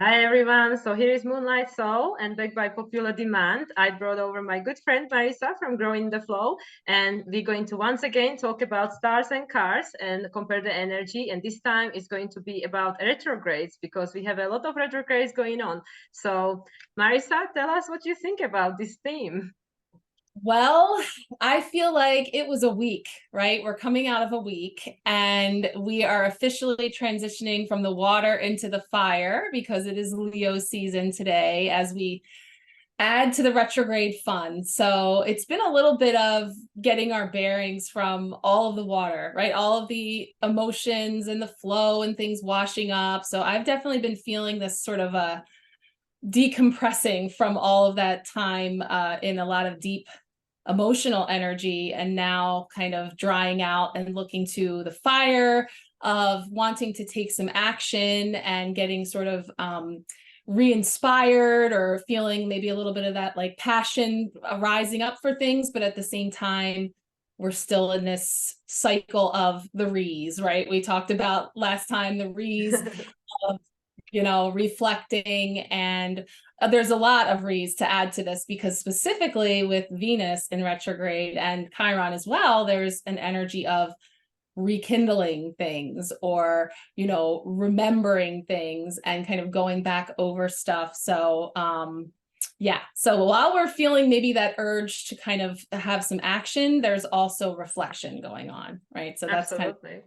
Hi everyone, so here is Moonlight Soul, and back by popular demand, I brought over my good friend Marisa from Growing the Flow, and we're going to once again talk about stars and cars and compare the energy, and this time it's going to be about retrogrades because we have a lot of retrogrades going on. So Marisa, tell us what you think about this theme. Well, I feel like it was a week, right? We're coming out of a week and we are officially transitioning from the water into the fire because it is Leo season today as we add to the retrograde fun. So it's been a little bit of getting our bearings from all of the water, right? All of the emotions and the flow and things washing up. So I've definitely been feeling this sort of a decompressing from all of that time in a lot of deep emotional energy, and now kind of drying out and looking to the fire of wanting to take some action and getting sort of re-inspired or feeling maybe a little bit of that like passion rising up for things, but at the same time we're still in this cycle of the re's, right? We talked about last time the re's of reflecting, and there's a lot of reasons to add to this because specifically with Venus in retrograde and Chiron as well, there's an energy of rekindling things or, remembering things and kind of going back over stuff. So, yeah. So while we're feeling maybe that urge to kind of have some action, there's also reflection going on, right? So that's kind of Absolutely.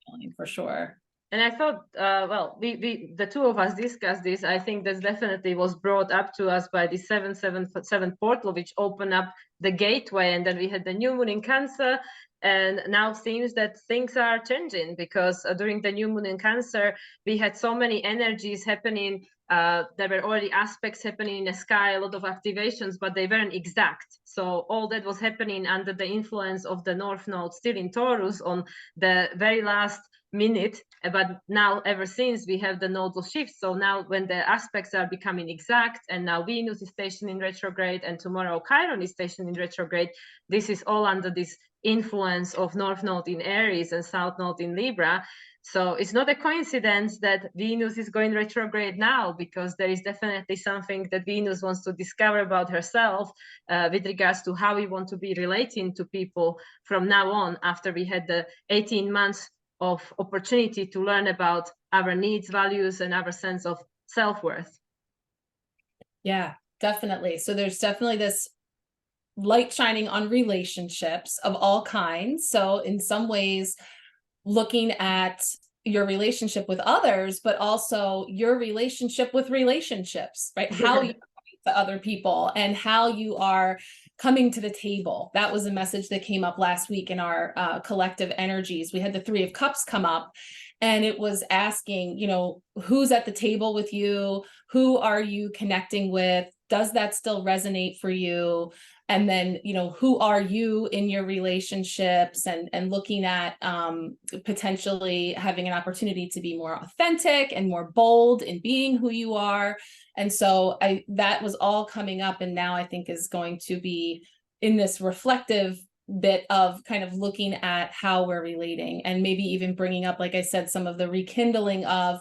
feeling for sure. And I thought, well, we the two of us discussed this. I think this definitely was brought up to us by the 777 portal, which opened up the gateway, and then we had the new moon in Cancer, and now seems that things are changing because during the new moon in Cancer, we had so many energies happening. There were already aspects happening in the sky, a lot of activations, but they weren't exact. So all that was happening under the influence of the North Node still in Taurus on the very last minute, but now ever since we have the nodal shift, so now when the aspects are becoming exact, and now Venus is stationed in retrograde and tomorrow Chiron is stationed in retrograde, this is all under this influence of North Node in Aries and South Node in Libra. So it's not a coincidence that Venus is going retrograde now, because there is definitely something that Venus wants to discover about herself with regards to how we want to be relating to people from now on, after we had the 18 months of opportunity to learn about our needs, values, and our sense of self-worth. Yeah, definitely. So there's definitely this light shining on relationships of all kinds. So in some ways, looking at your relationship with others, but also your relationship with relationships, right? How you to other people and how you are coming to the table. That was a message that came up last week in our collective energies. We had the Three of Cups come up, and it was asking, who's at the table with you? Who are you connecting with? Does that still resonate for you? And then, who are you in your relationships, and looking at potentially having an opportunity to be more authentic and more bold in being who you are. And so that was all coming up, and now I think is going to be in this reflective bit of kind of looking at how we're relating, and maybe even bringing up, like I said, some of the rekindling of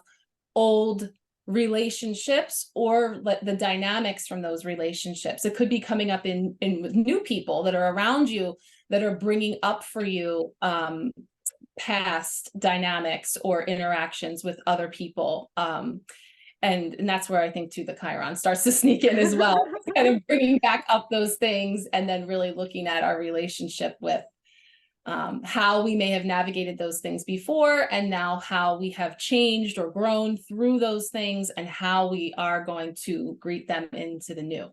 old relationships or the dynamics from those relationships. It could be coming up in with new people that are around you that are bringing up for you past dynamics or interactions with other people. And that's where I think too the Chiron starts to sneak in as well, kind of bringing back up those things, and then really looking at our relationship with how we may have navigated those things before, and now how we have changed or grown through those things, and how we are going to greet them into the new.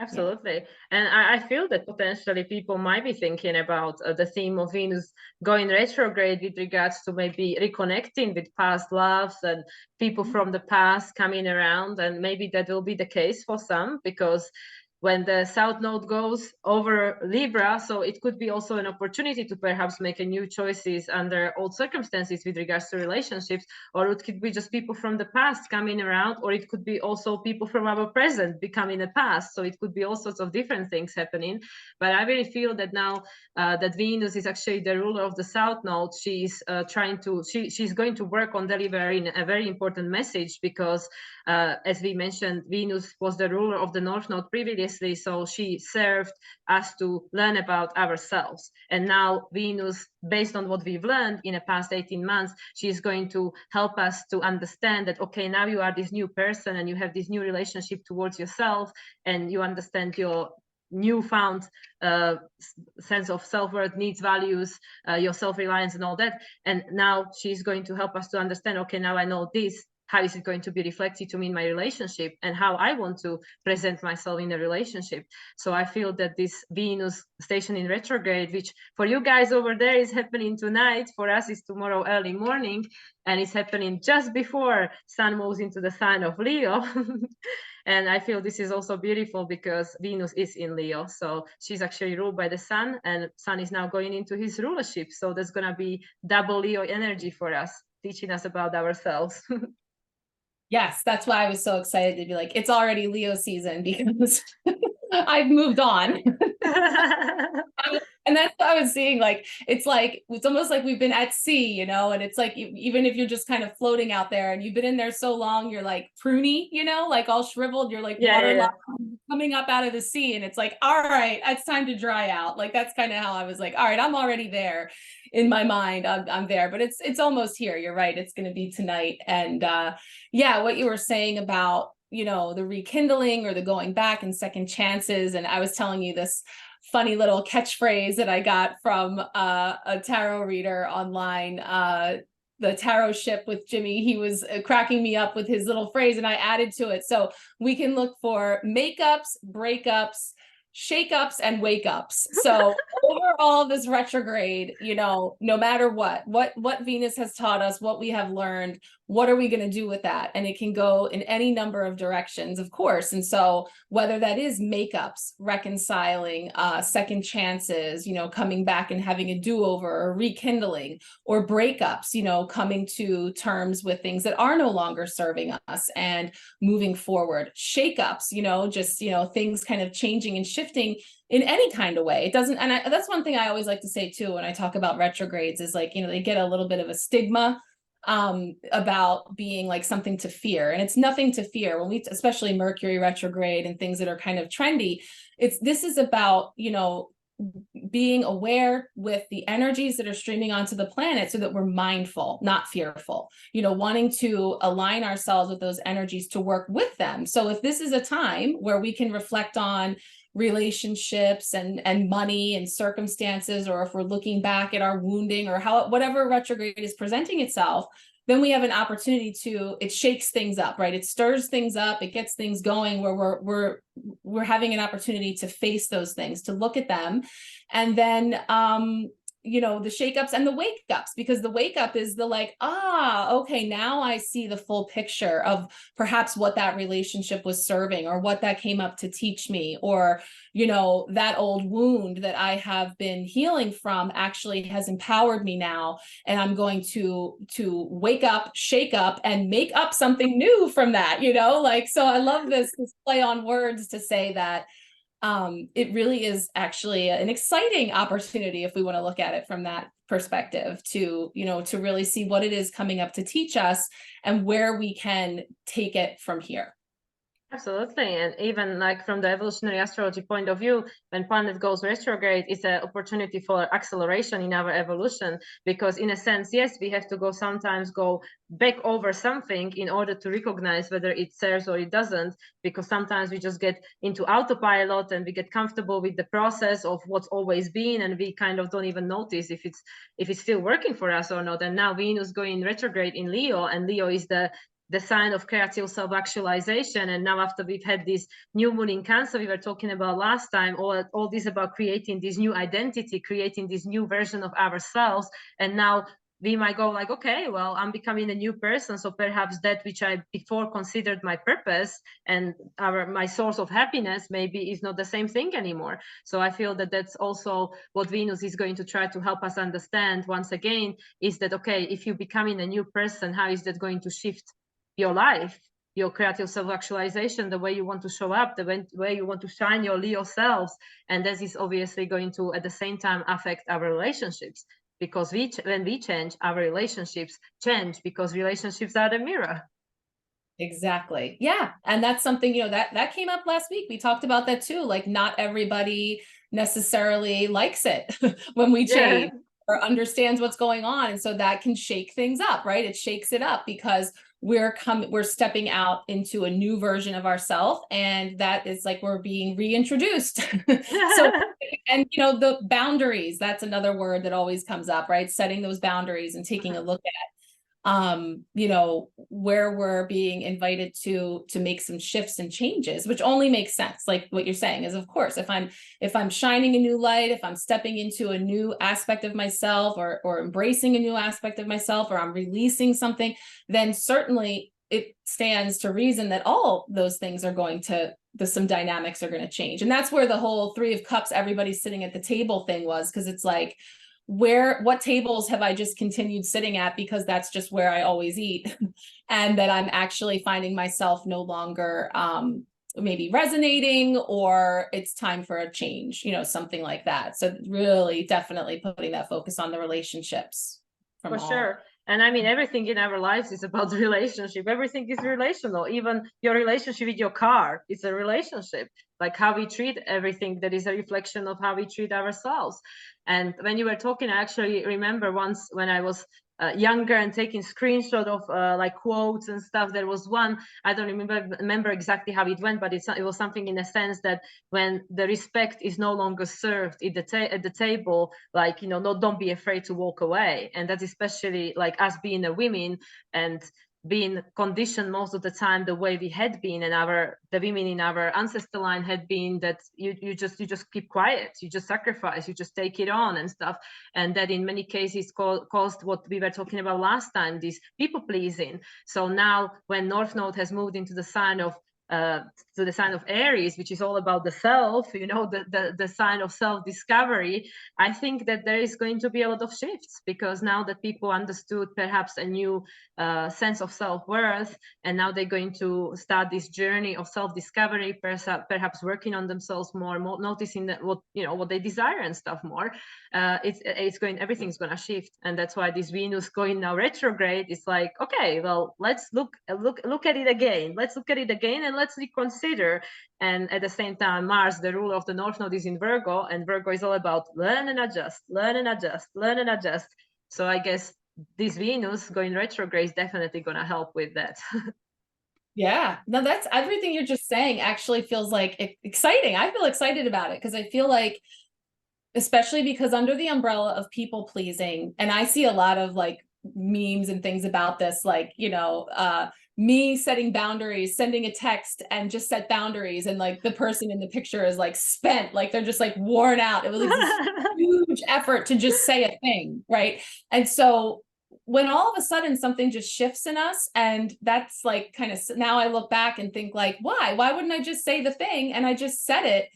Absolutely. Yeah. And I feel that potentially people might be thinking about the theme of Venus going retrograde with regards to maybe reconnecting with past loves and people from the past coming around. And maybe that will be the case for some, because when the south node goes over Libra. So it could be also an opportunity to perhaps make a new choices under old circumstances with regards to relationships, or it could be just people from the past coming around, or it could be also people from our present becoming the past. So it could be all sorts of different things happening. But I really feel that now that Venus is actually the ruler of the south node, she's she's going to work on delivering a very important message, because as we mentioned, Venus was the ruler of the north node previously, so she served us to learn about ourselves. And now Venus, based on what we've learned in the past 18 months, she's going to help us to understand that, okay, now you are this new person and you have this new relationship towards yourself, and you understand your newfound sense of self-worth, needs, values, your self-reliance and all that. And now she's going to help us to understand, okay, now I know this, how is it going to be reflected to me in my relationship, and how I want to present myself in a relationship. So I feel that this Venus station in retrograde, which for you guys over there is happening tonight, for us is tomorrow early morning, and it's happening just before Sun moves into the sign of Leo. And I feel this is also beautiful because Venus is in Leo. So she's actually ruled by the Sun, and Sun is now going into his rulership. So there's going to be double Leo energy for us, teaching us about ourselves. Yes, that's why I was so excited to be like, it's already Leo season, because I've moved on. And that's what I was seeing. Like, it's almost like we've been at sea, you know, and it's like, even if you're just kind of floating out there and you've been in there so long, you're like pruny, you know, like all shriveled, you're like waterlogged, coming up out of the sea. And it's like, all right, it's time to dry out. Like, that's kind of how I was like, all right, I'm already there in my mind. I'm there, but it's almost here. You're right. It's going to be tonight. And yeah, what you were saying about, you know, the rekindling or the going back and second chances. And I was telling you this funny little catchphrase that I got from a tarot reader online, the tarot ship with Jimmy. He was cracking me up with his little phrase, and I added to it. So we can look for makeups, breakups, shakeups, and wake ups. So overall, this retrograde, you know, no matter what Venus has taught us, what we have learned, what are we going to do with that? And it can go in any number of directions, of course. And so whether that is makeups, reconciling, second chances, you know, coming back and having a do-over or rekindling, or breakups, you know, coming to terms with things that are no longer serving us and moving forward, shakeups, you know, just, you know, things kind of changing and shifting in any kind of way. It doesn't, and that's one thing I always like to say too when I talk about retrogrades, is like, you know, they get a little bit of a stigma about being like something to fear, and it's nothing to fear. When we, especially Mercury retrograde and things that are kind of trendy, this is about, you know, being aware with the energies that are streaming onto the planet, so that we're mindful, not fearful, you know, wanting to align ourselves with those energies to work with them. So if this is a time where we can reflect on relationships and money and circumstances, or if we're looking back at our wounding or whatever retrograde is presenting itself, then we have an opportunity to, it shakes things up, right? It stirs things up, it gets things going, where we're having an opportunity to face those things, to look at them. And then you know, the shakeups and the wake ups, because the wake up is the like, okay, now I see the full picture of perhaps what that relationship was serving, or what that came up to teach me, or, you know, that old wound that I have been healing from actually has empowered me now. And I'm going to wake up, shake up, and make up something new from that, you know, like, so I love this play on words to say that it really is actually an exciting opportunity, if we want to look at it from that perspective, to, you know, to really see what it is coming up to teach us and where we can take it from here. Absolutely. And even like from the evolutionary astrology point of view, when planet goes retrograde, it's an opportunity for acceleration in our evolution, because in a sense, yes, we have to sometimes go back over something in order to recognize whether it serves or it doesn't, because sometimes we just get into autopilot and we get comfortable with the process of what's always been, and we kind of don't even notice if it's still working for us or not. And now Venus going retrograde in Leo, and Leo is the sign of creative self-actualization. And now, after we've had this new moon in Cancer, we were talking about last time, all this about creating this new identity, creating this new version of ourselves. And now we might go like, okay, well, I'm becoming a new person, so perhaps that which I before considered my purpose and my source of happiness maybe is not the same thing anymore. So I feel that that's also what Venus is going to try to help us understand once again, is that, okay, if you're becoming a new person, how is that going to shift your life, your creative self-actualization, the way you want to show up, the way you want to shine your Leo selves. And this is obviously going to, at the same time, affect our relationships, because when we change, our relationships change, because relationships are the mirror. Exactly. Yeah. And that's something, that came up last week. We talked about that too. Like, not everybody necessarily likes it when we change or understands what's going on. And so that can shake things up, right? It shakes it up because we're stepping out into a new version of ourselves. And that is like, we're being reintroduced. So, and the boundaries, that's another word that always comes up, right? Setting those boundaries and taking a look at where we're being invited to make some shifts and changes, which only makes sense. Like what you're saying is, of course, if I'm shining a new light, if I'm stepping into a new aspect of myself, or embracing a new aspect of myself, or I'm releasing something, then certainly it stands to reason that all those things are going to, some dynamics are going to change. And that's where the whole Three of Cups, everybody's sitting at the table thing was, because it's like, what tables have I just continued sitting at because that's just where I always eat, and that I'm actually finding myself no longer maybe resonating, or it's time for a change, something like that. So really definitely putting that focus on the relationships. For sure. And I mean, everything in our lives is about the relationship. Everything is relational. Even your relationship with your car is a relationship. Like how we treat everything, that is a reflection of how we treat ourselves. And when you were talking, I actually remember once when I was younger and taking screenshot of like quotes and stuff. There was one, I don't remember exactly how it went, but it was something in the sense that when the respect is no longer served at the table, like, no, don't be afraid to walk away. And that's especially like us being a women and being conditioned most of the time the way we had been, and the women in our ancestor line had been that you just keep quiet, you just sacrifice, you just take it on and stuff. And that in many cases caused what we were talking about last time, this people pleasing. So now when North Node has moved into the sign of Aries, which is all about the self, the sign of self-discovery, I think that there is going to be a lot of shifts, because now that people understood perhaps a new sense of self-worth, and now they're going to start this journey of self-discovery, perhaps working on themselves more, noticing that what they desire and stuff more. Everything's going to shift. And that's why this Venus going now retrograde is like, okay, well, let's look at it again. Let's look at it again and let's reconsider. And at the same time, Mars, the ruler of the North Node, is in Virgo, and Virgo is all about learn and adjust, learn and adjust, learn and adjust. So I guess this Venus going retrograde is definitely going to help with that. Yeah, no, that's everything you're just saying actually feels like exciting. I feel excited about it because I feel like, especially because under the umbrella of people pleasing, and I see a lot of like memes and things about this, like, me setting boundaries, sending a text and just set boundaries, and like the person in the picture is like spent, like they're just like worn out. It was like this huge effort to just say a thing, right? And so when all of a sudden something just shifts in us, and that's like kind of, now I look back and think like, why wouldn't I just say the thing? And I just said it.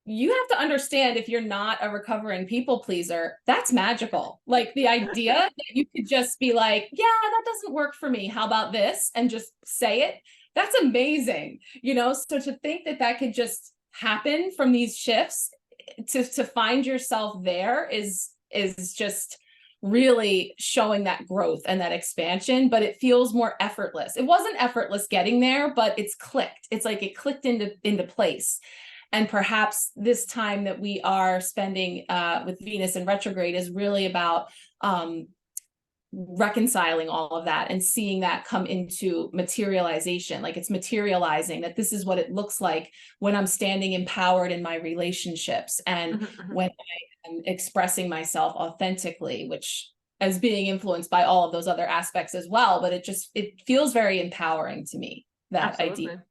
You have to understand, if you're not a recovering people pleaser, that's magical. Like the idea that you could just be like, yeah, that doesn't work for me, how about this? And just say it. That's amazing. So to think that could just happen from these shifts, to find yourself there is just really showing that growth and that expansion. But it feels more effortless. It wasn't effortless getting there, but it's clicked. It's like it clicked into place. And perhaps this time that we are spending with Venus in retrograde is really about reconciling all of that and seeing that come into materialization. Like it's materializing, that this is what it looks like when I'm standing empowered in my relationships, and when I am expressing myself authentically, which as being influenced by all of those other aspects as well. But it feels very empowering to me, that Absolutely. idea.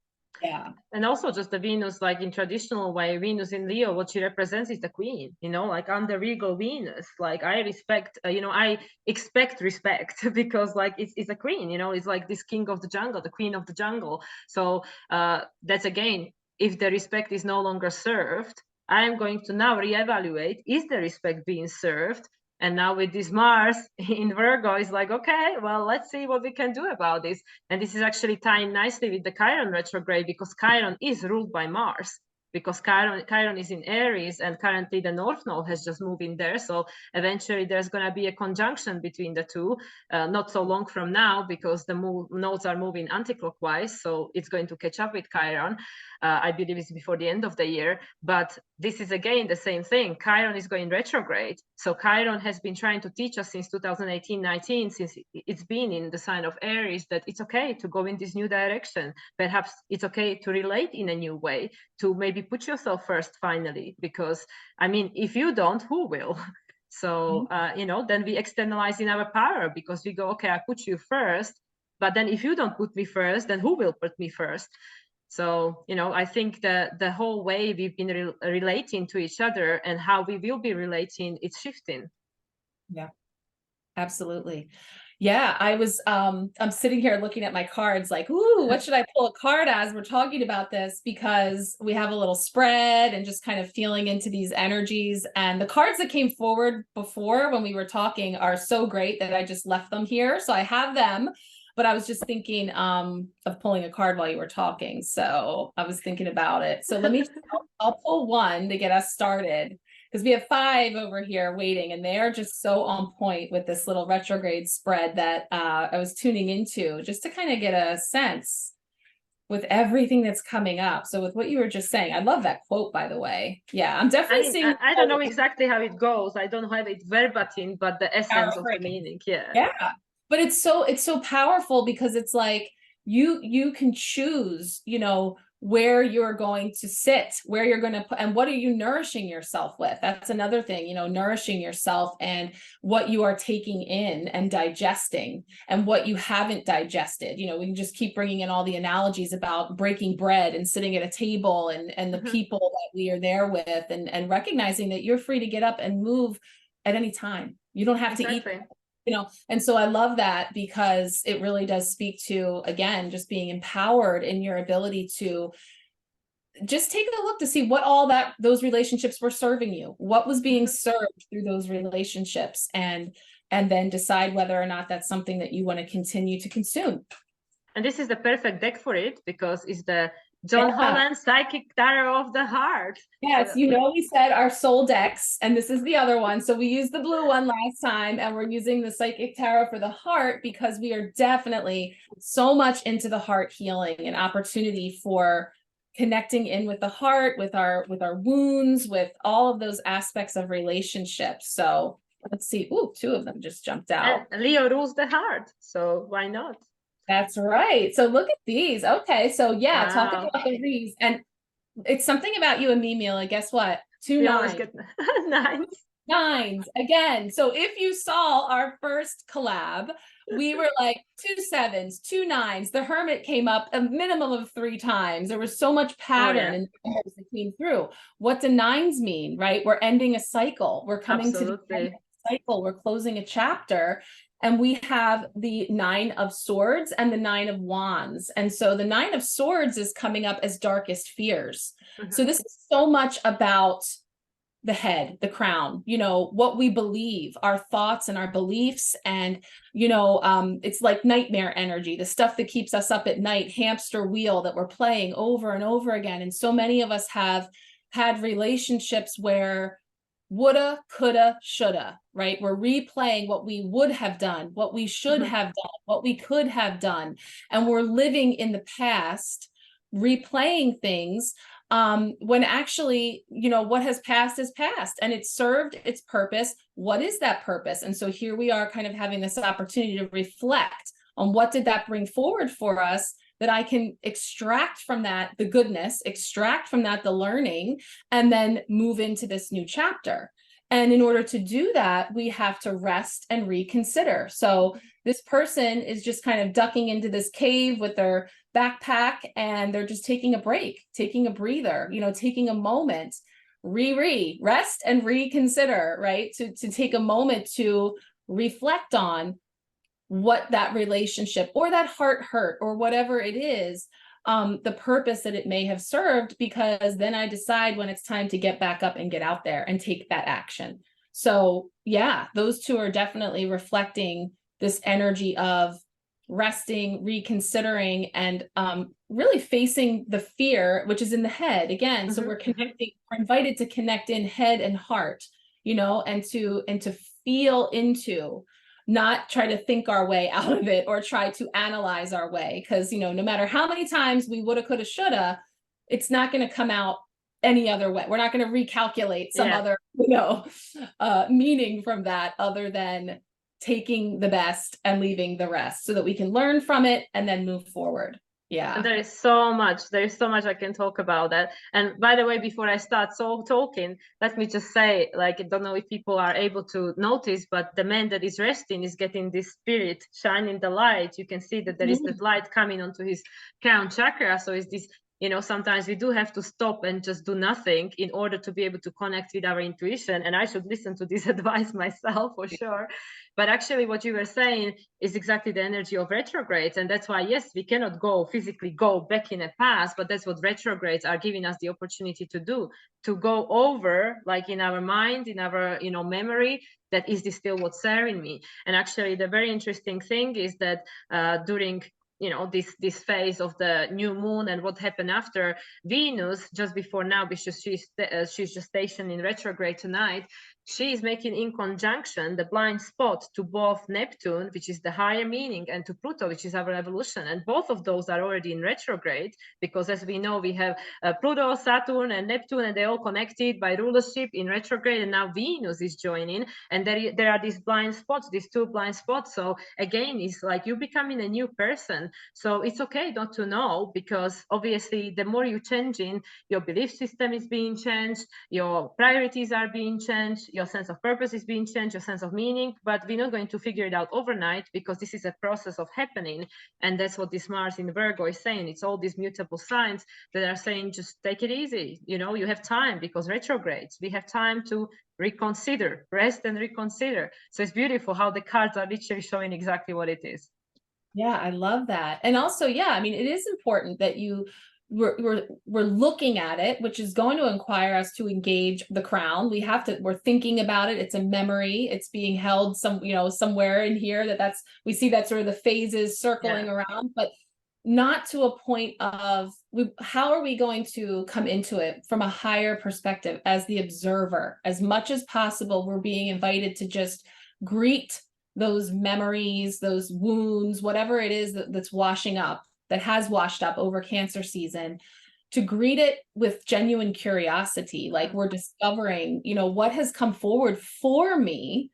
Yeah. And also just the Venus, like in traditional way, Venus in Leo, what she represents is the queen, you know, like I'm the regal Venus. Like I respect, I expect respect because like it's a queen, you know, it's like this king of the jungle, the queen of the jungle. So that's again, if the respect is no longer served, I am going to now reevaluate, is the respect being served? And now with this Mars in Virgo, it's like, okay, well, let's see what we can do about this. And this is actually tying nicely with the Chiron retrograde, because Chiron is ruled by Mars, because Chiron is in Aries, and currently the North Node has just moved in there. So eventually there's going to be a conjunction between the two, not so long from now, because the nodes are moving anti-clockwise. So it's going to catch up with Chiron. I believe it's before the end of the year. But this is again the same thing. Chiron is going retrograde. So Chiron has been trying to teach us since 2018-19, since it's been in the sign of Aries, that it's okay to go in this new direction. Perhaps it's okay to relate in a new way, to maybe put yourself first finally, because I mean, if you don't, who will? So, then we externalize in our power, because we go, okay, I put you first, but then if you don't put me first, then who will put me first? So, I think that the whole way we've been relating to each other and how we will be relating, it's shifting. Yeah, absolutely. Yeah, I'm sitting here looking at my cards like, ooh, what should I pull a card as we're talking about this? Because we have a little spread and just kind of feeling into these energies. And the cards that came forward before when we were talking are so great that I just left them here. So I have them, but I was just thinking of pulling a card while you were talking. So I was thinking about it. So I'll pull one to get us started, because we have 5 over here waiting, and they are just so on point with this little retrograde spread that I was tuning into, just to kind of get a sense with everything that's coming up. So with what you were just saying, I love that quote, by the way. Yeah, I'm definitely seeing. I don't know exactly how it goes. I don't have it verbatim, but the essence of the meaning, Yeah. But it's so powerful, because it's like you can choose, where you're going to sit, where you're going to put, and what are you nourishing yourself with? That's another thing, nourishing yourself and what you are taking in and digesting, and what you haven't digested. We can just keep bringing in all the analogies about breaking bread and sitting at a table, and the people that we are there with, and recognizing that you're free to get up and move at any time. You don't have to eat. And so I love that, because it really does speak to, again, just being empowered in your ability to just take a look to see what all those relationships were serving you, what was being served through those relationships, and then decide whether or not that's something that you want to continue to consume. And this is the perfect deck for it, because it's the John Holland Psychic Tarot of the Heart. Yes, we said our soul decks, and this is the other one. So we used the blue one last time, and we're using the Psychic Tarot for the heart, because we are definitely so much into the heart healing and opportunity for connecting in with the heart, with our wounds, with all of those aspects of relationships. So let's see. Ooh, 2 of them just jumped out. And Leo rules the heart, so why not? That's right. So look at these. Okay, so yeah, talking about these, and it's something about you and me, Mila. Guess what? 2 9s. Nines again. So if you saw our first collab, we were like 2 7s, 2 9s. The Hermit came up a minimum of 3 times. There was so much pattern in the numbers that came through. What do 9s mean, right? We're ending a cycle. We're coming to the end of a cycle. We're closing a chapter. And we have the 9 of Swords and the 9 of Wands. And so the 9 of Swords is coming up as darkest fears. So this is so much about the head, the crown, what we believe, our thoughts and our beliefs. And, it's like nightmare energy, the stuff that keeps us up at night, hamster wheel that we're playing over and over again. And so many of us have had relationships where woulda, coulda, shoulda, right? We're replaying what we would have done, what we should have done, what we could have done. And we're living in the past, replaying things, when actually, what has passed is past, and it served its purpose. What is that purpose? And so here we are kind of having this opportunity to reflect on what did that bring forward for us, that I can extract from that the goodness, extract from that the learning, and then move into this new chapter. And in order to do that, we have to rest and reconsider. So this person is just kind of ducking into this cave with their backpack, and they're just taking a break, taking a breather, taking a moment, rest and reconsider, right? To take a moment to reflect on what that relationship or that heart hurt or whatever it is, the purpose that it may have served, because then I decide when it's time to get back up and get out there and take that action. So yeah, those two are definitely reflecting this energy of resting, reconsidering, and really facing the fear, which is in the head again. So we're connecting, we're invited to connect in head and heart, and to feel into, not try to think our way out of it or try to analyze our way. Because, no matter how many times we woulda, coulda, shoulda, it's not going to come out any other way. We're not going to recalculate some other, meaning from that, other than taking the best and leaving the rest, so that we can learn from it and then move forward. Yeah. And there is so much I can talk about that. And by the way, before I start talking, let me just say, like, I don't know if people are able to notice, but the man that is resting is getting this spirit shining the light. You can see that there is that light coming onto his crown chakra. So it's this, sometimes we do have to stop and just do nothing in order to be able to connect with our intuition. And I should listen to this advice myself for sure. But actually what you were saying is exactly the energy of retrogrades. And that's why, yes, we cannot physically go back in the past, but that's what retrogrades are giving us the opportunity to do, to go over, like, in our mind, in our, memory, that is this still what's serving me. And actually the very interesting thing is that during this phase of the new moon and what happened after, Venus, just before now, because she's just stationed in retrograde tonight, she is making in conjunction the blind spot to both Neptune, which is the higher meaning, and to Pluto, which is our evolution. And both of those are already in retrograde, because as we know, we have Pluto, Saturn, and Neptune, and they're all connected by rulership in retrograde. And now Venus is joining, and there are these blind spots, these two blind spots. So again, it's like you're becoming a new person. So it's okay not to know, because obviously the more you're changing, your belief system is being changed, your priorities are being changed, your sense of purpose is being changed, your sense of meaning. But we're not going to figure it out overnight, because this is a process of happening. And that's what this Mars in Virgo is saying. It's all these mutable signs that are saying, just take it easy. You have time, because retrogrades, we have time to reconsider, rest and reconsider. So it's beautiful how the cards are literally showing exactly what it is. Yeah, I love that. And also, yeah, I mean, it is important that we're looking at it, which is going to inquire us to engage the crown. We're thinking about it. It's a memory. It's being held somewhere in here we see that sort of the phases circling around, but not to a point of how are we going to come into it from a higher perspective as the observer. As much as possible, we're being invited to just greet those memories, those wounds, whatever it is that's that has washed up over Cancer season, to greet it with genuine curiosity. Like, we're discovering, what has come forward for me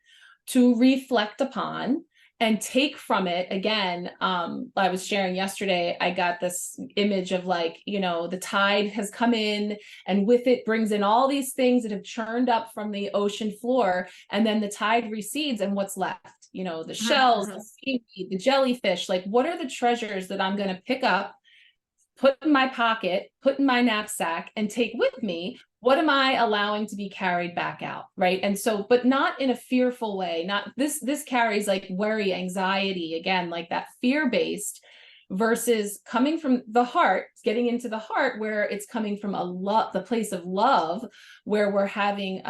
to reflect upon and take from it. Again, I was sharing yesterday, I got this image of, like, the tide has come in, and with it brings in all these things that have churned up from the ocean floor, and then the tide recedes, and what's left? The shells, the seaweed, the jellyfish. Like, what are the treasures that I'm going to pick up, put in my pocket, put in my knapsack, and take with me? What am I allowing to be carried back out? Right. And so, but not in a fearful way. Not this carries like worry, anxiety, again, like that fear-based, versus coming from the heart, getting into the heart, where it's coming from the place of love, where we're having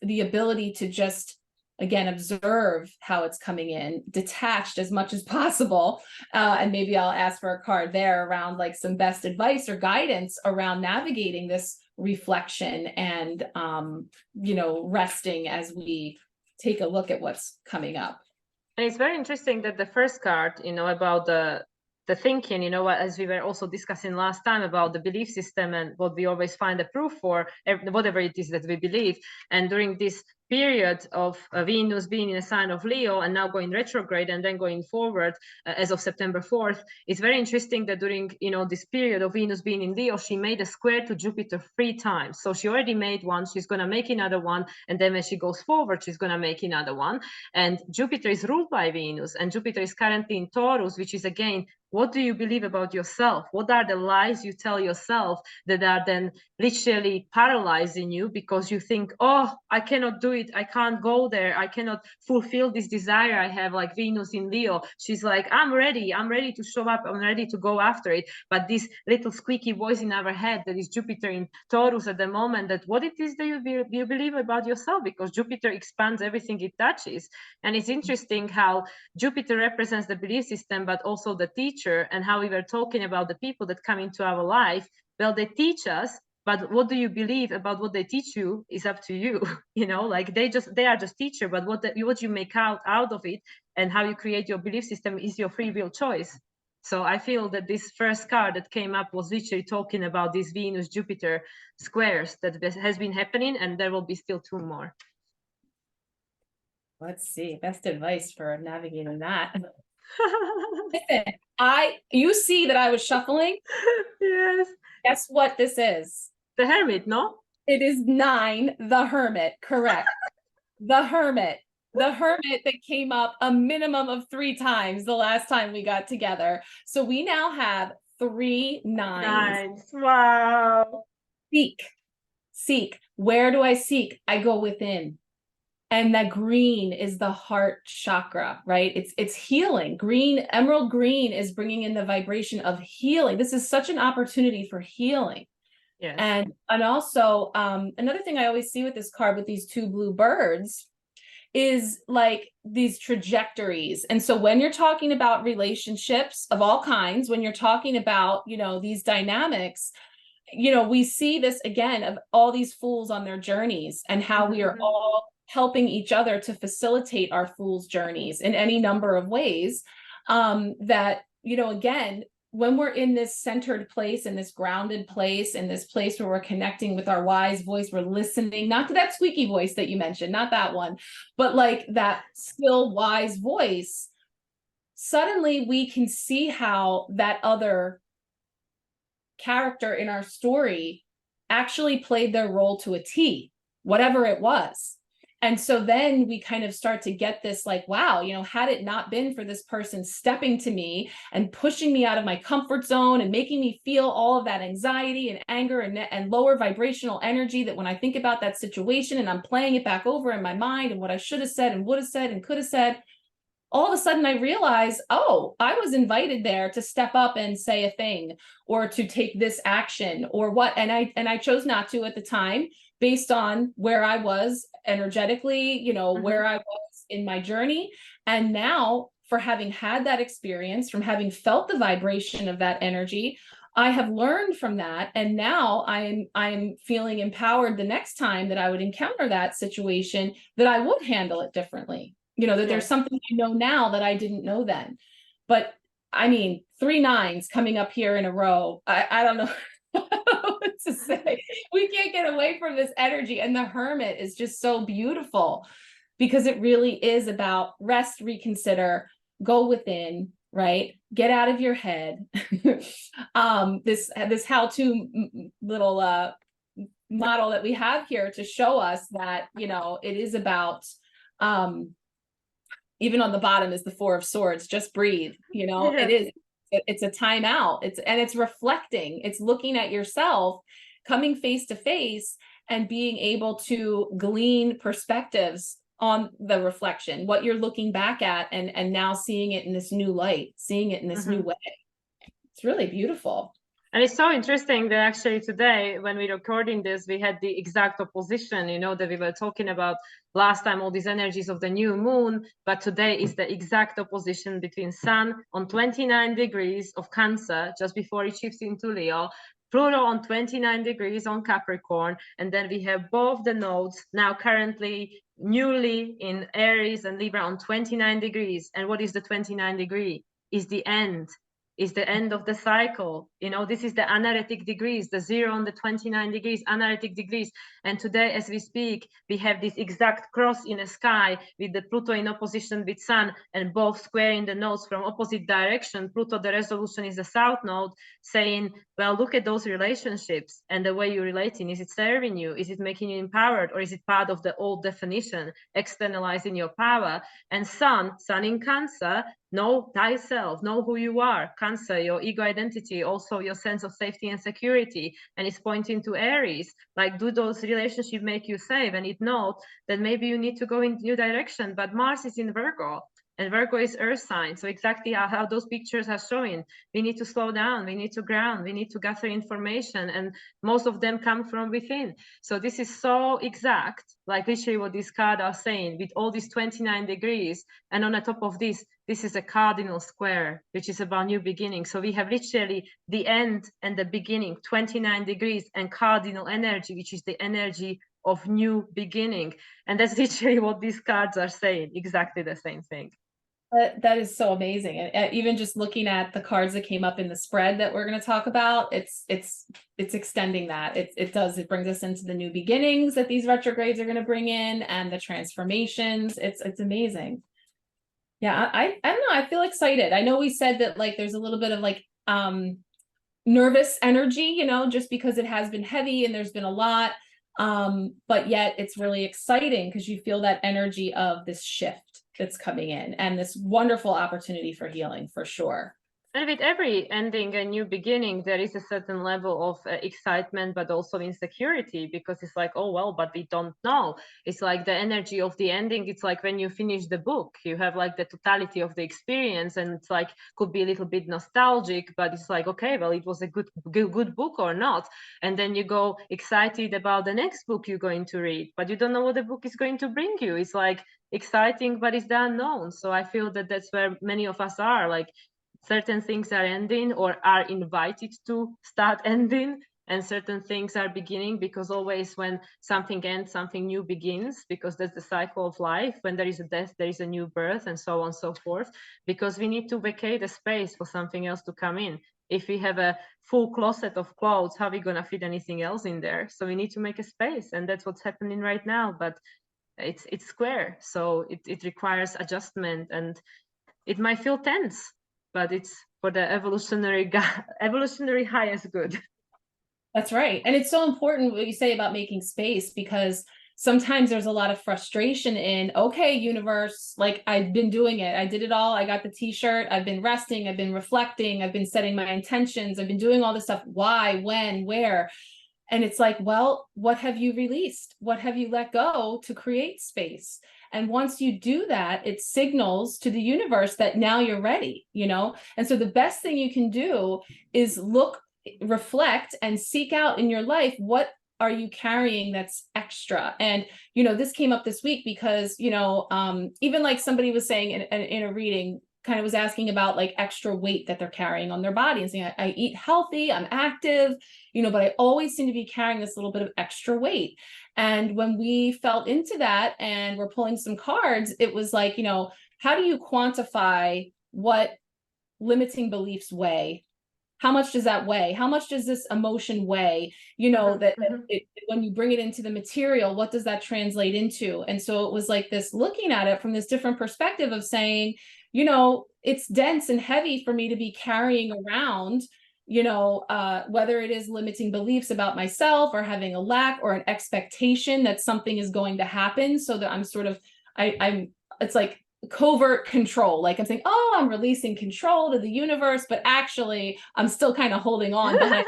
the ability to just, again, observe how it's coming in, detached as much as possible. And maybe I'll ask for a card there around, like, some best advice or guidance around navigating this reflection and, resting as we take a look at what's coming up. And it's very interesting that the first card, about the thinking, as we were also discussing last time about the belief system and what we always find a proof for, whatever it is that we believe. And during this period of Venus being in a sign of Leo and now going retrograde and then going forward as of September 4th, it's very interesting that during, you know, this period of Venus being in Leo, she made a square to Jupiter 3 times. So she already made one, she's going to make another one, and then when she goes forward, she's going to make another one. And Jupiter is ruled by Venus, and Jupiter is currently in Taurus, which is, again, what do you believe about yourself? What are the lies you tell yourself that are then literally paralyzing you because you think, oh, I cannot do it. I can't go there. I cannot fulfill this desire I have, like Venus in Leo. She's like, I'm ready. I'm ready to show up. I'm ready to go after it. But this little squeaky voice in our head that is Jupiter in Taurus at the moment, that what it is that you believe about yourself, because Jupiter expands everything it touches. And it's interesting how Jupiter represents the belief system, but also the teacher, and how we were talking about the people that come into our life. Well, they teach us, but what do you believe about what they teach you is up to you. You know, like they are just teacher, but what you make out of it and how you create your belief system is your free will choice. So I feel that this first card that came up was literally talking about these Venus Jupiter squares that has been happening, and there will be still 2 more. Let's see, best advice for navigating that. Listen, you see that I was shuffling? Yes. Guess what this is? The Hermit, no? It is 9, the Hermit, correct. The Hermit that came up a minimum of 3 times the last time we got together. So we now have 3 nines. Wow. Seek. Where do I seek? I go within. And that green is the heart chakra, right? It's healing. Green, emerald green is bringing in the vibration of healing. This is such an opportunity for healing. Yes. And also, another thing I always see with this card with these 2 blue birds is like these trajectories. And so when you're talking about relationships of all kinds, when you're talking about, you know, these dynamics, you know, we see this again of all these fools on their journeys and how we are all helping each other to facilitate our fool's journeys in any number of ways. That, you know, again, when we're in this centered place, in this grounded place, in this place where we're connecting with our wise voice, we're listening, not to that squeaky voice that you mentioned, not that one, but like that still wise voice, suddenly we can see how that other character in our story actually played their role to a T, whatever it was. And so then we kind of start to get this like, wow, you know, had it not been for this person stepping to me and pushing me out of my comfort zone and making me feel all of that anxiety and anger and lower vibrational energy, that when I think about that situation and I'm playing it back over in my mind and what I should have said and would have said and could have said, all of a sudden I realize, oh, I was invited there to step up and say a thing or to take this action or what. And I chose not to at the time, based on where I was energetically, you know, where I was in my journey. And now, for having had that experience, from having felt the vibration of that energy, I have learned from that. And now I'm feeling empowered the next time that I would encounter that situation, that I would handle it differently. You know, that there's something I know now that I didn't know then. But I mean, 3 nines coming up here in a row. I don't know what to say. We can't get away from this energy. And the Hermit is just so beautiful, because it really is about rest, reconsider, go within, right? Get out of your head. This how-to little model that we have here to show us that, you know, it is about even on the bottom is the 4 of Swords, just breathe, you know. It's a timeout. It's reflecting, it's looking at yourself, coming face to face and being able to glean perspectives on the reflection, what you're looking back at, and now seeing it in this new light, seeing it in this new way. It's really beautiful. And it's so interesting that actually today, when we're recording this, we had the exact opposition, you know, that we were talking about last time, all these energies of the new moon, but today is the exact opposition between Sun on 29 degrees of Cancer, just before it shifts into Leo, Pluto on 29 degrees on Capricorn, and then we have both the nodes now currently newly in Aries and Libra on 29 degrees. And what is the 29 degree? Is the end. is the end of the cycle. You know, this is the anaretic degrees, the 0 on the 29 degrees, anaretic degrees. And today, as we speak, we have this exact cross in the sky with the Pluto in opposition with Sun and both squaring the nodes from opposite direction. Pluto, the resolution, is the south node, saying, well, look at those relationships and the way you're relating. Is it serving you? Is it making you empowered? Or is it part of the old definition, externalizing your power? And Sun in Cancer, know thyself, know who you are. Cancer, your ego identity, also your sense of safety and security. And it's pointing to Aries, like, do those relationships make you safe? And it notes that maybe you need to go in a new direction. But Mars is in Virgo, and Virgo is earth sign. So exactly how those pictures are showing, we need to slow down, we need to ground, we need to gather information, and most of them come from within. So this is so exact, like literally what these cards are saying, with all these 29 degrees. And on the top of this is a cardinal square, which is about new beginning. So we have literally the end and the beginning, 29 degrees, and cardinal energy, which is the energy of new beginning. And that's literally what these cards are saying, exactly the same thing. That is so amazing. And even just looking at the cards that came up in the spread that we're going to talk about, it's extending that. It brings us into the new beginnings that these retrogrades are going to bring in, and the transformations. It's amazing. Yeah, I don't know, I feel excited. I know we said that, like, there's a little bit of like nervous energy, you know, just because it has been heavy and there's been a lot. But yet it's really exciting because you feel that energy of this shift that's coming in, and this wonderful opportunity for healing, for sure. And with every ending and new beginning, there is a certain level of excitement, but also insecurity, because it's like, oh, well, but we don't know. It's like the energy of the ending. It's like when you finish the book, you have like the totality of the experience, and it's like, could be a little bit nostalgic, but it's like, okay, well, it was a good book or not. And then you go excited about the next book you're going to read, but you don't know what the book is going to bring you. It's like exciting, but it's the unknown. So I feel that that's where many of us are, like, certain things are ending or are invited to start ending, and certain things are beginning, because always when something ends, something new begins, because that's the cycle of life. When there is a death, there is a new birth, and so on and so forth, because we need to vacate the space for something else to come in. If we have a full closet of clothes, how are we going to fit anything else in there? So we need to make a space, and that's what's happening right now. But it's square, so it requires adjustment, and it might feel tense, but it's for the evolutionary highest good. That's right. And it's so important what you say about making space, because sometimes there's a lot of frustration in, okay, universe, like, I've been doing it. I did it all. I got the t-shirt. I've been resting. I've been reflecting. I've been setting my intentions. I've been doing all this stuff. Why, when, where? And it's like, well, what have you released? What have you let go to create space? And once you do that, it signals to the universe that now you're ready, you know? And so the best thing you can do is look, reflect, and seek out in your life, what are you carrying that's extra? And, you know, this came up this week because, you know, even like somebody was saying in a reading, kind of was asking about like extra weight that they're carrying on their body, and saying, I eat healthy, I'm active, you know, but I always seem to be carrying this little bit of extra weight. And when we felt into that and we're pulling some cards, it was like, you know, how do you quantify what limiting beliefs weigh? How much does that weigh? How much does this emotion weigh? You know, that when you bring it into the material, what does that translate into? And so it was like this, looking at it from this different perspective of saying, you know, it's dense and heavy for me to be carrying around, you know, whether it is limiting beliefs about myself, or having a lack or an expectation that something is going to happen, so that I'm sort of, it's like covert control. Like, I'm saying, oh, I'm releasing control to the universe, but actually I'm still kind of holding on behind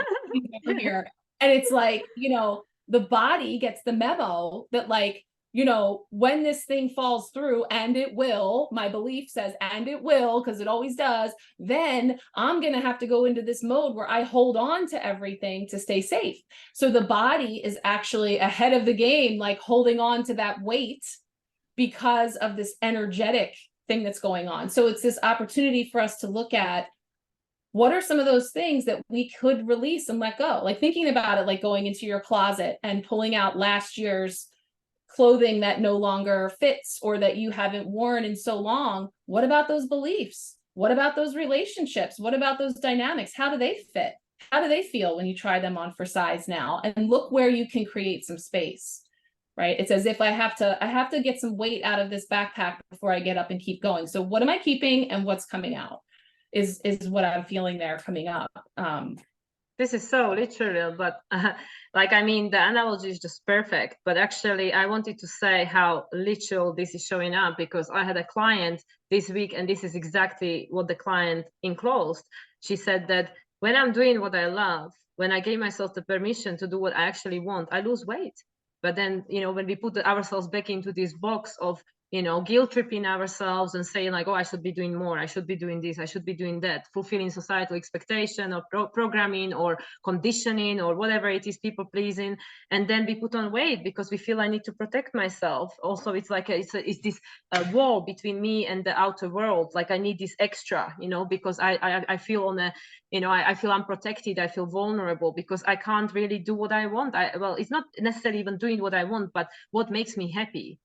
over here. And it's like, you know, the body gets the memo that, like, you know, when this thing falls through, and it will, my belief says, and it will, because it always does, then I'm going to have to go into this mode where I hold on to everything to stay safe. So the body is actually ahead of the game, like holding on to that weight because of this energetic thing that's going on. So it's this opportunity for us to look at, what are some of those things that we could release and let go? Like, thinking about it, like going into your closet and pulling out last year's clothing that no longer fits, or that you haven't worn in so long. What about those beliefs? what about those relationships? What about those dynamics? How do they fit? How do they feel when you try them on for size now? And look where you can create some space, right? It's as if I have to get some weight out of this backpack before I get up and keep going. So what am I keeping and what's coming out is what I'm feeling there coming up. This is so literal, but like, I mean, the analogy is just perfect. But actually, I wanted to say how literal this is showing up, because I had a client this week, and this is exactly what the client enclosed. She said that when I'm doing what I love, when I gave myself the permission to do what I actually want, I lose weight. But then, you know, when we put ourselves back into this box of, you know, guilt tripping ourselves and saying like, oh, I should be doing more, I should be doing this, I should be doing that, fulfilling societal expectation or programming or conditioning or whatever it is, people pleasing, and then we put on weight because we feel I need to protect myself. Also, it's like it's this wall between me and the outer world. Like I need this extra, you know, because I feel on a, you know, I feel unprotected, I feel vulnerable because I can't really do what I want. Well, it's not necessarily even doing what I want, but what makes me happy.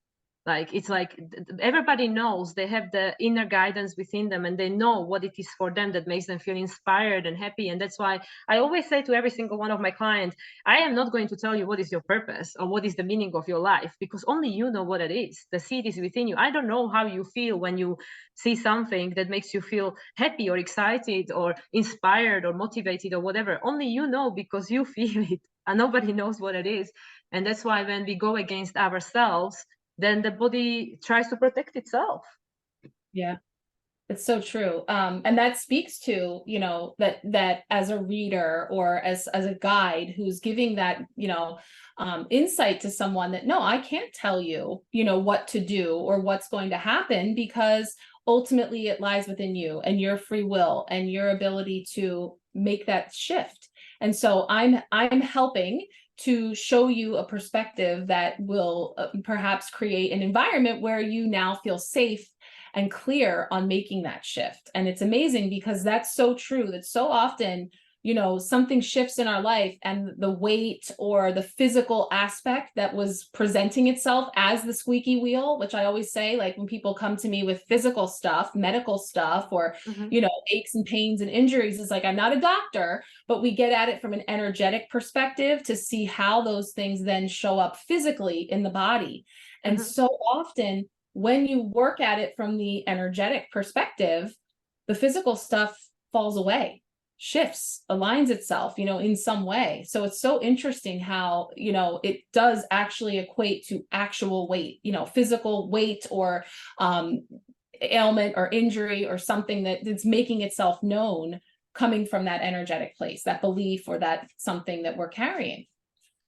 Like, it's like everybody knows, they have the inner guidance within them, and they know what it is for them that makes them feel inspired and happy. And that's why I always say to every single one of my clients, I am not going to tell you what is your purpose or what is the meaning of your life, because only you know what it is. The seed is within you. I don't know how you feel when you see something that makes you feel happy or excited or inspired or motivated or whatever. Only you know, because you feel it, and nobody knows what it is. And that's why when we go against ourselves, then the body tries to protect itself. Yeah, it's so true. And that speaks to, you know, that as a reader or as a guide who's giving that, you know, insight to someone that, no, I can't tell you, you know, what to do or what's going to happen, because ultimately it lies within you and your free will and your ability to make that shift. And so I'm helping to show you a perspective that will perhaps create an environment where you now feel safe and clear on making that shift. And it's amazing because that's so true. That so often, you know, something shifts in our life and the weight or the physical aspect that was presenting itself as the squeaky wheel, which I always say, like when people come to me with physical stuff, medical stuff, or, you know, aches and pains and injuries, it's like, I'm not a doctor, but we get at it from an energetic perspective to see how those things then show up physically in the body. And so often when you work at it from the energetic perspective, the physical stuff falls away, shifts, aligns itself, you know, in some way. So it's so interesting how, you know, it does actually equate to actual weight, you know, physical weight or ailment or injury or something that's making itself known, coming from that energetic place, that belief or that something that we're carrying.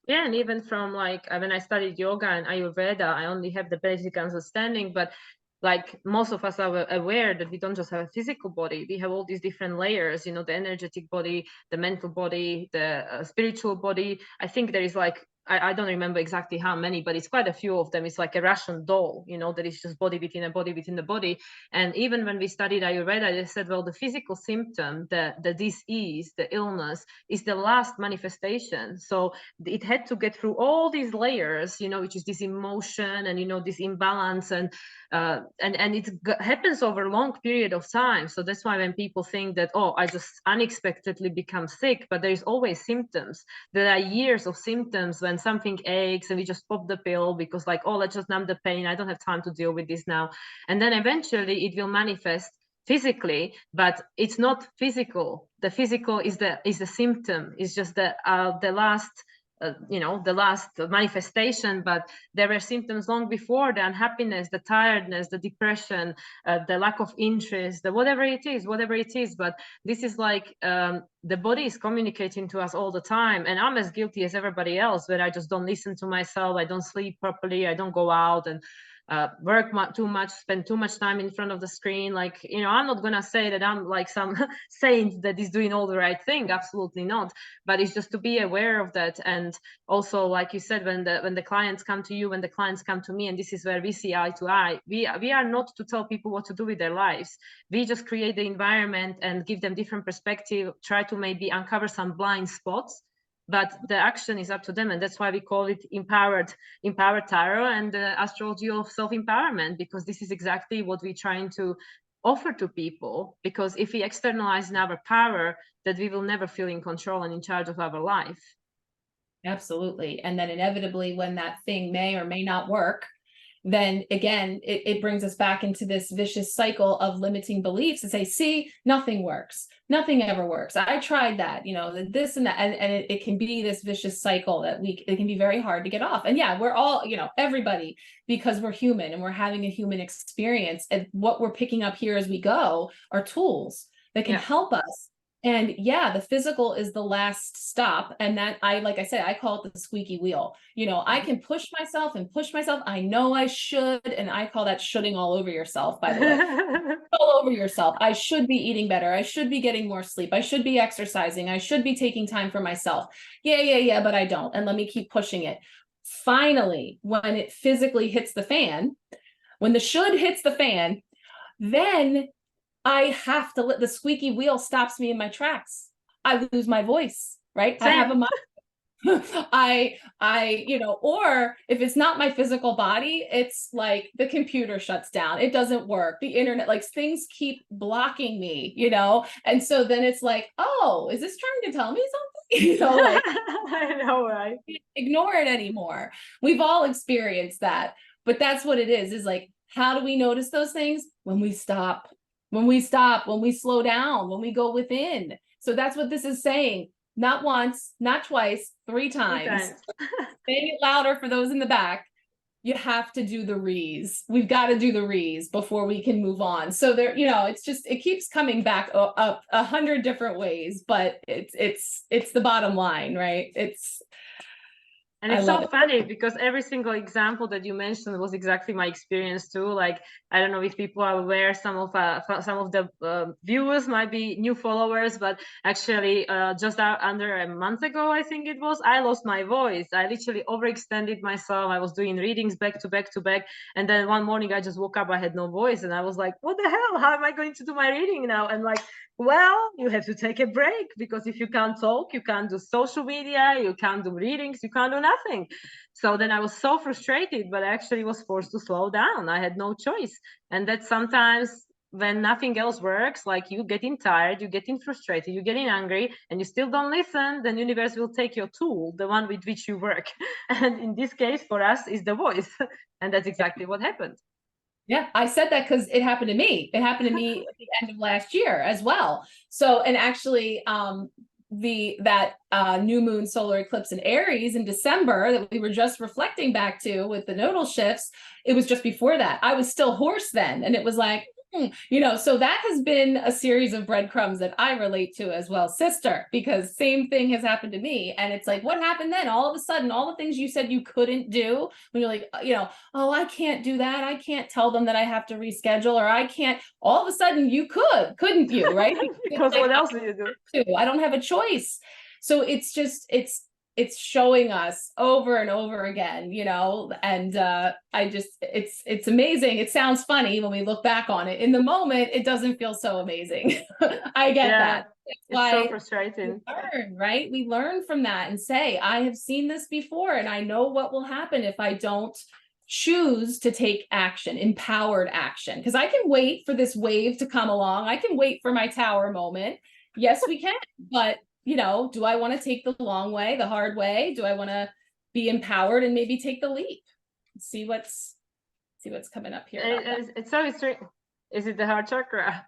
Yeah, and even from like when I studied yoga and Ayurveda, I only have the basic understanding, but like most of us are aware that we don't just have a physical body, we have all these different layers, you know, the energetic body, the mental body, the spiritual body. I think there is like, I don't remember exactly how many, but it's quite a few of them. It's like a Russian doll, you know, that is just body within a body within the body. And even when we studied Ayurveda, they said, well, the physical symptom, the disease, the illness is the last manifestation. So it had to get through all these layers, you know, which is this emotion and, you know, this imbalance and it happens over a long period of time. So that's why when people think that, oh, I just unexpectedly become sick, but there's always symptoms. There are years of symptoms when something aches and we just pop the pill because like, oh, let's just numb the pain, I don't have time to deal with this now. And then eventually it will manifest physically, but it's not physical. The physical is the symptom. It's just the last you know, the last manifestation, but there were symptoms long before: the unhappiness, the tiredness, the depression, the lack of interest, the whatever it is. But this is like the body is communicating to us all the time, and I'm as guilty as everybody else, where I just don't listen to myself, I don't sleep properly, I don't go out and work too much, spend too much time in front of the screen. Like, you know, I'm not gonna say that I'm like some saint that is doing all the right thing, absolutely not, but it's just to be aware of that. And also, like you said, when the clients come to you, when the clients come to me, and this is where we see eye to eye, we are not to tell people what to do with their lives. We just create the environment and give them different perspective, try to maybe uncover some blind spots, but the action is up to them. And that's why we call it empowered tarot and the astrology of self-empowerment, because this is exactly what we're trying to offer to people, because if we externalize our power, that we will never feel in control and in charge of our life. Absolutely. And then inevitably, when that thing may or may not work, then again, it brings us back into this vicious cycle of limiting beliefs and say, see, nothing works. Nothing ever works. I tried that, you know, this and that. And it can be this vicious cycle that it can be very hard to get off. And yeah, we're all, you know, everybody, because we're human and we're having a human experience. And what we're picking up here as we go are tools that can help us. And yeah, the physical is the last stop. And that like I said, I call it the squeaky wheel. You know, I can push myself and push myself. I know I should. And I call that shoulding all over yourself, by the way. All over yourself. I should be eating better. I should be getting more sleep. I should be exercising. I should be taking time for myself. Yeah, but I don't. And let me keep pushing it. Finally, when it physically hits the fan, when the should hits the fan, then I have to let the squeaky wheel stops me in my tracks. I lose my voice, right? Same. I have a you know, or if it's not my physical body, it's like the computer shuts down. It doesn't work. The internet, like things keep blocking me, you know? And so then it's like, oh, is this trying to tell me something? You know, like, I know, right? Ignore it anymore. We've all experienced that, but that's what it is like, how do we notice those things? When we stop. When we slow down, when we go within. So that's what this is saying. Not once, not twice, 3 times. Saying it louder for those in the back. You have to do the re's. We've got to do the re's before we can move on. So there, you know, it's just, it keeps coming back up 100 different ways, but it's the bottom line, right? And it's so funny because every single example that you mentioned was exactly my experience too. Like, I don't know if people are aware, some of the viewers might be new followers, but actually just under a month ago, I think it was, I lost my voice. I literally overextended myself. I was doing readings back to back to back. And then one morning I just woke up, I had no voice. And I was like, what the hell? How am I going to do my reading now? And like, well, you have to take a break, because if you can't talk, you can't do social media, you can't do readings, you can't do nothing. So then I was so frustrated, but I actually was forced to slow down. I had no choice. And that sometimes when nothing else works, like you getting tired, you getting frustrated, you getting angry, and you still don't listen, then universe will take your tool, the one with which you work. And in this case, for us, is the voice. And that's exactly what happened. Yeah, I said that because it happened to me. It happened to me at the end of last year as well. So, and actually, that new moon solar eclipse in Aries in December that we were just reflecting back to with the nodal shifts, it was just before that. I was still hoarse then, and it was like, you know, so that has been a series of breadcrumbs that I relate to as well, sister, because same thing has happened to me. And it's like, what happened then? All of a sudden, all the things you said you couldn't do, when you're like, you know, oh, I can't do that. I can't tell them that I have to reschedule, or I can't, all of a sudden you couldn't you, right? Because like, what else do you do? I don't have a choice. So it's just, it's showing us over and over again, you know, and it's amazing. It sounds funny when we look back on it. In the moment, it doesn't feel so amazing. I get that. That's why it's so frustrating. We learn, right? We learn from that and say, I have seen this before, and I know what will happen if I don't choose to take action, empowered action. Because I can wait for this wave to come along. I can wait for my tower moment. Yes, we can, but you know, do I want to take the long way, the hard way? Do I want to be empowered and maybe take the leap? See what's coming up here. It's so strange. Is it the heart chakra?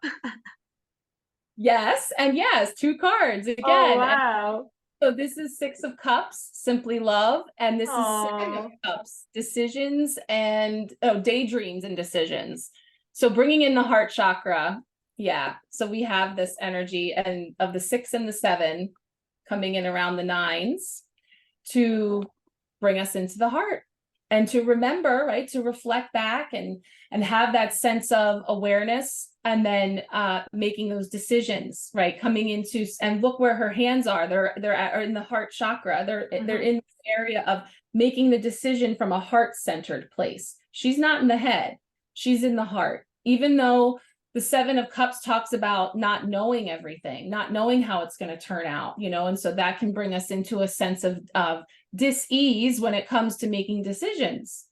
Yes, and yes, 2 cards again. Oh, wow. So this is 6 of Cups, simply love, and this is 7 of Cups, decisions and daydreams and decisions. So bringing in the heart chakra. Yeah, so we have this energy and of the 6 and the 7 coming in around the 9s to bring us into the heart and to remember, right, to reflect back and have that sense of awareness, and then making those decisions, right, coming into, and look where her hands are. They're in the heart chakra. They're in the area of making the decision from a heart-centered place. She's not in the head. She's in the heart. Even though the 7 of Cups talks about not knowing everything, not knowing how it's going to turn out, you know, and so that can bring us into a sense of dis-ease when it comes to making decisions.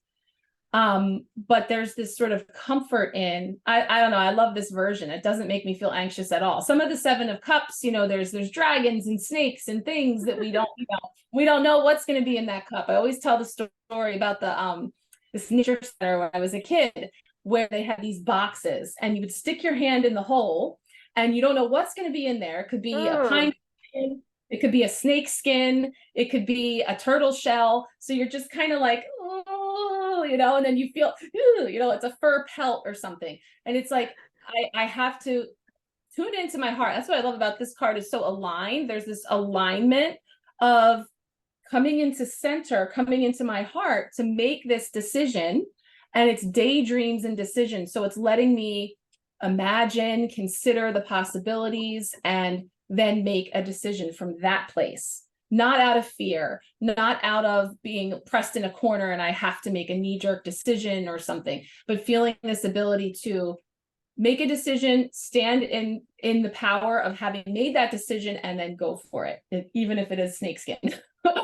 But there's this sort of comfort in, I don't know, I love this version. It doesn't make me feel anxious at all. Some of the Seven of Cups, you know, there's dragons and snakes and things that we don't, you know, we don't know what's going to be in that cup. I always tell the story about this nature center when I was a kid, where they had these boxes and you would stick your hand in the hole and you don't know what's going to be in there. It could be a pine skin, it could be a snake skin, it could be a turtle shell. So you're just kind of like, oh, you know, and then you feel, you know, it's a fur pelt or something. And it's like, I have to tune into my heart. That's what I love about this card, is so aligned. There's this alignment of coming into center, coming into my heart to make this decision. And it's daydreams and decisions. So it's letting me imagine, consider the possibilities, and then make a decision from that place. Not out of fear, not out of being pressed in a corner and I have to make a knee-jerk decision or something, but feeling this ability to make a decision, stand in the power of having made that decision, and then go for it, even if it is snakeskin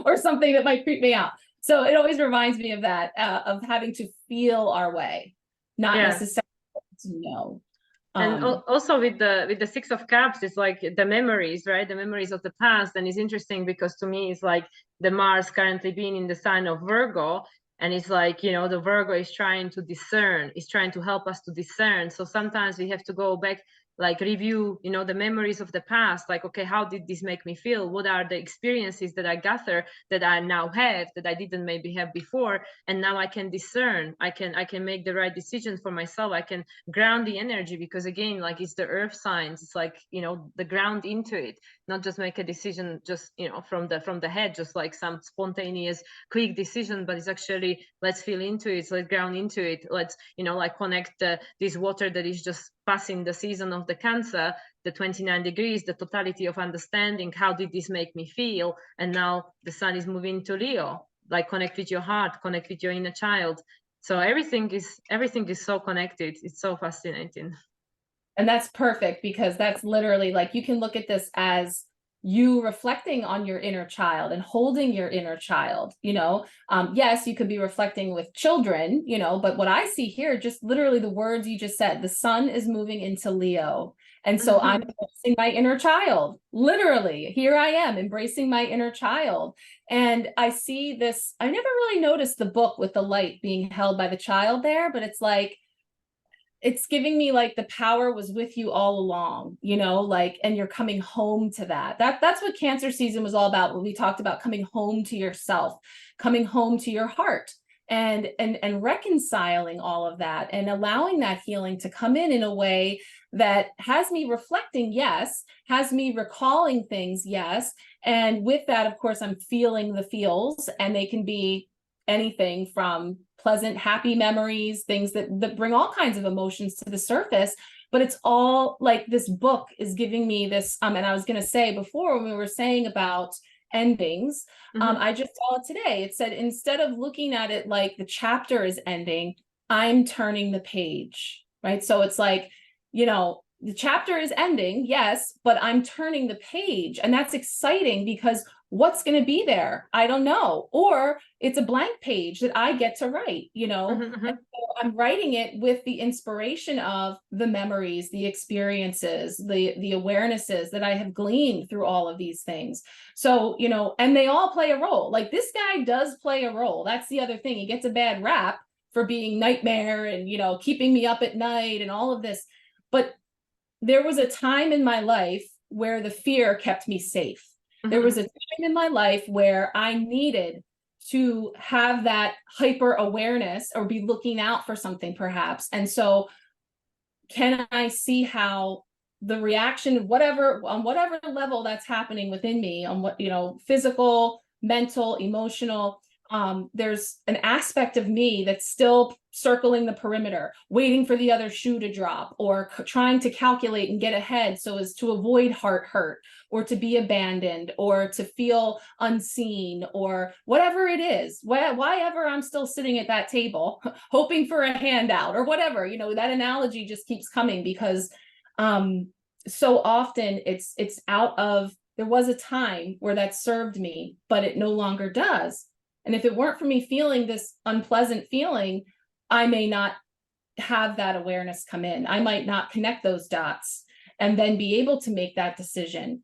or something that might creep me out. So it always reminds me of that, of having to feel our way, not necessarily to know. And also with the Six of Cups, it's like the memories, right? The memories of the past. And it's interesting because to me, it's like the Mars currently being in the sign of Virgo. And it's like, you know, the Virgo is trying to discern, is trying to help us to discern. So sometimes we have to go back, like review, you know, the memories of the past, like, okay, how did this make me feel? What are the experiences that I gather that I now have that I didn't maybe have before? And now I can discern, I can make the right decision for myself. I can ground the energy, because again, like it's the earth signs. It's like, you know, the ground into it, not just make a decision just, you know, from the head, just like some spontaneous quick decision, but it's actually, let's feel into it, let's ground into it, let's, you know, like connect this water that is just passing the season of the Cancer, the 29 degrees, the totality of understanding, how did this make me feel? And now the sun is moving to Leo, like connect with your heart, connect with your inner child. So everything is so connected. It's so fascinating. And that's perfect, because that's literally like, you can look at this as you reflecting on your inner child and holding your inner child, you know. Yes, you could be reflecting with children, you know, but what I see here, just literally the words you just said, the sun is moving into Leo. And so I'm embracing my inner child. Literally, here I am embracing my inner child. And I see this, I never really noticed the book with the light being held by the child there, but it's like, it's giving me like the power was with you all along, you know, like, and you're coming home to that. That's what Cancer season was all about. When we talked about coming home to yourself, coming home to your heart, and reconciling all of that and allowing that healing to come in a way that has me reflecting, yes, has me recalling things, yes. And with that, of course, I'm feeling the feels, and they can be anything from pleasant, happy memories, things that bring all kinds of emotions to the surface. But it's all like, this book is giving me this, and I was going to say before, when we were saying about endings, I just saw it today. It said, instead of looking at it like the chapter is ending, I'm turning the page, right? So it's like, you know, the chapter is ending, yes, but I'm turning the page. And that's exciting, because what's going to be there? I don't know. Or it's a blank page that I get to write, you know. And so I'm writing it with the inspiration of the memories, the experiences, the awarenesses that I have gleaned through all of these things. So, you know, and they all play a role. Like, this guy does play a role. That's the other thing. He gets a bad rap for being nightmare and, you know, keeping me up at night and all of this. But there was a time in my life where the fear kept me safe. There was a time in my life where I needed to have that hyper awareness or be looking out for something, perhaps. And so can I see how the reaction, whatever, on whatever level that's happening within me, on what, you know, physical, mental, emotional, there's an aspect of me that's still circling the perimeter, waiting for the other shoe to drop, or trying to calculate and get ahead so as to avoid heart hurt, or to be abandoned, or to feel unseen, or whatever it is. Why ever I'm still sitting at that table hoping for a handout or whatever, you know, that analogy just keeps coming, because so often it's out of, there was a time where that served me, but it no longer does. And if it weren't for me feeling this unpleasant feeling, I may not have that awareness come in. I might not connect those dots and then be able to make that decision.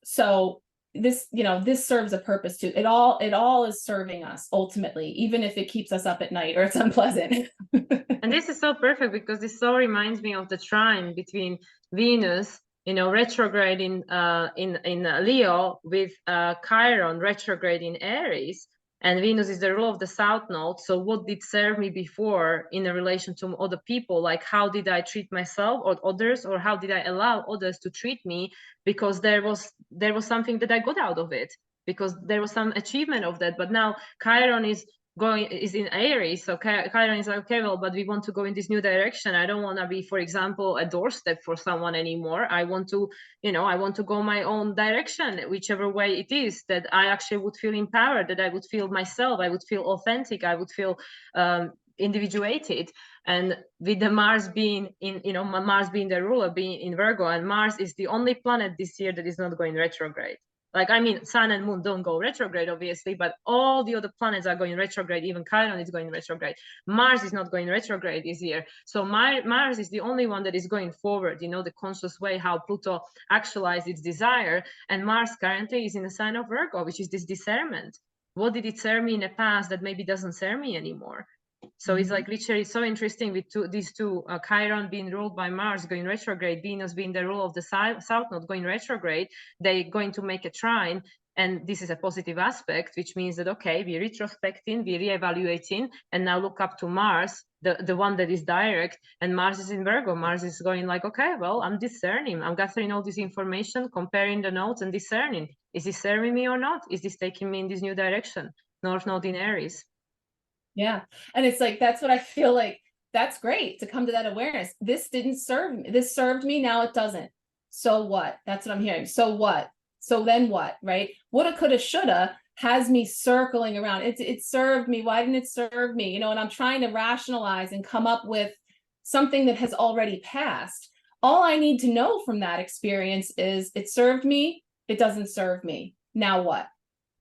So this, this serves a purpose too. It all is serving us ultimately, even if it keeps us up at night or it's unpleasant. And this is so perfect because this so reminds me of the trine between Venus, retrograde in Leo with Chiron retrograde in Aries. And Venus is the rule of the South Node. So what did serve me before in a relation to other people? Like, how did I treat myself or others, or how did I allow others to treat me? Because there was something that I got out of it, because there was some achievement of that. But now Chiron is in Aries, so Chiron is like, okay, well, but we want to go in this new direction. I don't want to be, for example, a doorstep for someone anymore. I want to, I want to go my own direction, whichever way it is, that I actually would feel empowered, that I would feel myself, I would feel authentic, I would feel individuated. And with the Mars being in, Mars being the ruler, being in Virgo, and Mars is the only planet this year that is not going retrograde. Like, I mean, Sun and Moon don't go retrograde, obviously, but all the other planets are going retrograde. Even Chiron is going retrograde. Mars is not going retrograde this year. So Mars is the only one that is going forward, the conscious way how Pluto actualized its desire. And Mars currently is in the sign of Virgo, which is this discernment. What did it serve me in the past that maybe doesn't serve me anymore? So it's like literally so interesting with these two, Chiron being ruled by Mars going retrograde, Venus being the rule of the South Node going retrograde. They're going to make a trine. And this is a positive aspect, which means that, okay, we're retrospecting, we're reevaluating, and now look up to Mars, the one that is direct. And Mars is in Virgo. Mars is going like, okay, well, I'm discerning. I'm gathering all this information, comparing the nodes and discerning. Is this serving me or not? Is this taking me in this new direction? North Node in Aries. Yeah. And it's like, that's what I feel like. That's great to come to that awareness. This didn't serve me. This served me. Now it doesn't. So what? That's what I'm hearing. So what? So then what? Right? Woulda, coulda, shoulda has me circling around. It served me. Why didn't it serve me? And I'm trying to rationalize and come up with something that has already passed. All I need to know from that experience is it served me. It doesn't serve me. Now what?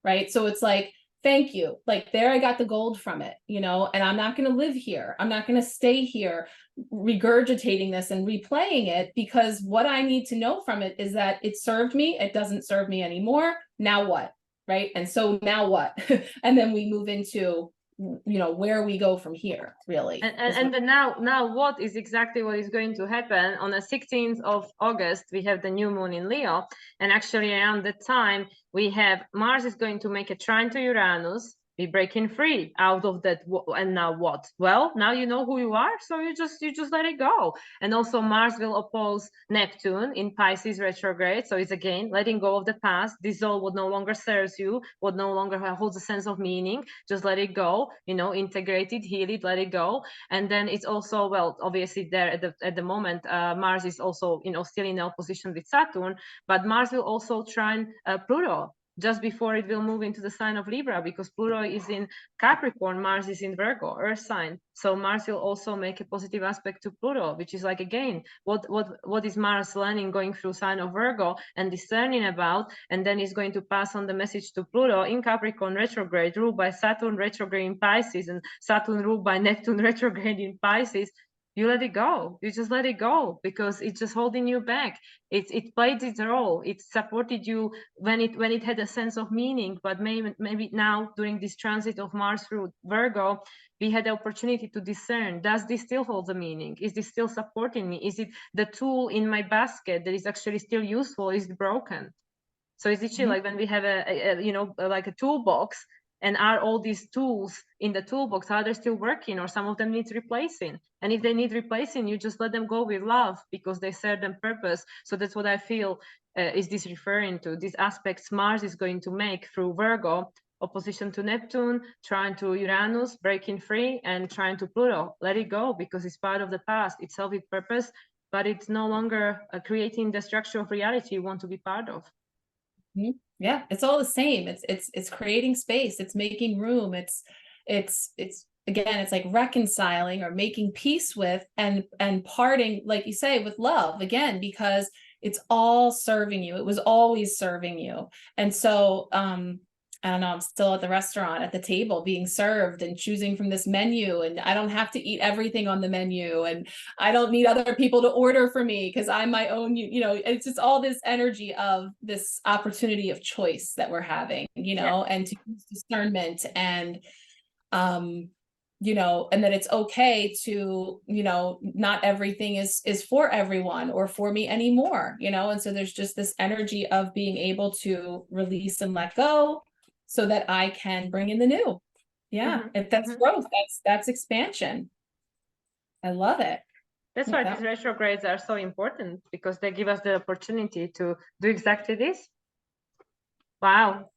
Right? So it's like, thank you. Like, there, I got the gold from it, and I'm not going to live here. I'm not going to stay here regurgitating this and replaying it, because what I need to know from it is that it served me. It doesn't serve me anymore. Now what? Right. And so now what? And then we move into, where we go from here, really. And the now what is exactly what is going to happen on the 16th of August. We have the new moon in Leo, and actually around that time we have Mars is going to make a trine to Uranus. We're breaking free out of that. And now what? Well, now you know who you are, so you just let it go. And also Mars will oppose Neptune in Pisces retrograde, so it's again letting go of the past, dissolve what no longer serves you, what no longer holds a sense of meaning. Just let it go, integrate it, heal it, let it go. And then it's also, well, obviously there at the moment, Mars is also still in opposition with Saturn, but Mars will also trine Pluto just before it will move into the sign of Libra, because Pluto is in Capricorn, Mars is in Virgo, Earth sign. So Mars will also make a positive aspect to Pluto, which is like, again, what is Mars learning going through sign of Virgo and discerning about, and then is going to pass on the message to Pluto in Capricorn retrograde, ruled by Saturn retrograde in Pisces, and Saturn ruled by Neptune retrograde in Pisces. You let it go. You just let it go, because it's just holding you back. It played its role. It supported you when it had a sense of meaning. But maybe now, during this transit of Mars through Virgo, we had the opportunity to discern: does this still hold a meaning? Is this still supporting me? Is it the tool in my basket that is actually still useful? Is it broken? So it's literally like when we have like a toolbox, and are all these tools in the toolbox, are they still working, or some of them need replacing? And if they need replacing, you just let them go with love, because they serve them purpose. So that's what I feel is this referring to, these aspects Mars is going to make through Virgo, opposition to Neptune, trying to Uranus, breaking free, and trying to Pluto. Let it go, because it's part of the past. It's served its purpose, but it's no longer creating the structure of reality you want to be part of. Yeah, it's all the same. It's creating space. It's making room. It's again, it's like reconciling or making peace with, and parting, like you say, with love again, because it's all serving you. It was always serving you. And so I don't know, I'm still at the restaurant, at the table, being served and choosing from this menu, and I don't have to eat everything on the menu, and I don't need other people to order for me because I'm my own, you know, it's just all this energy of this opportunity of choice that we're having, you know, and to use discernment and, you know, and that it's okay to, you know, not everything is for everyone or for me anymore, you know, and so there's just this energy of being able to release and let go so that I can bring in the new. Yeah, if that's growth, that's expansion. I love it. That's why these retrogrades are so important, because they give us the opportunity to do exactly this. Wow.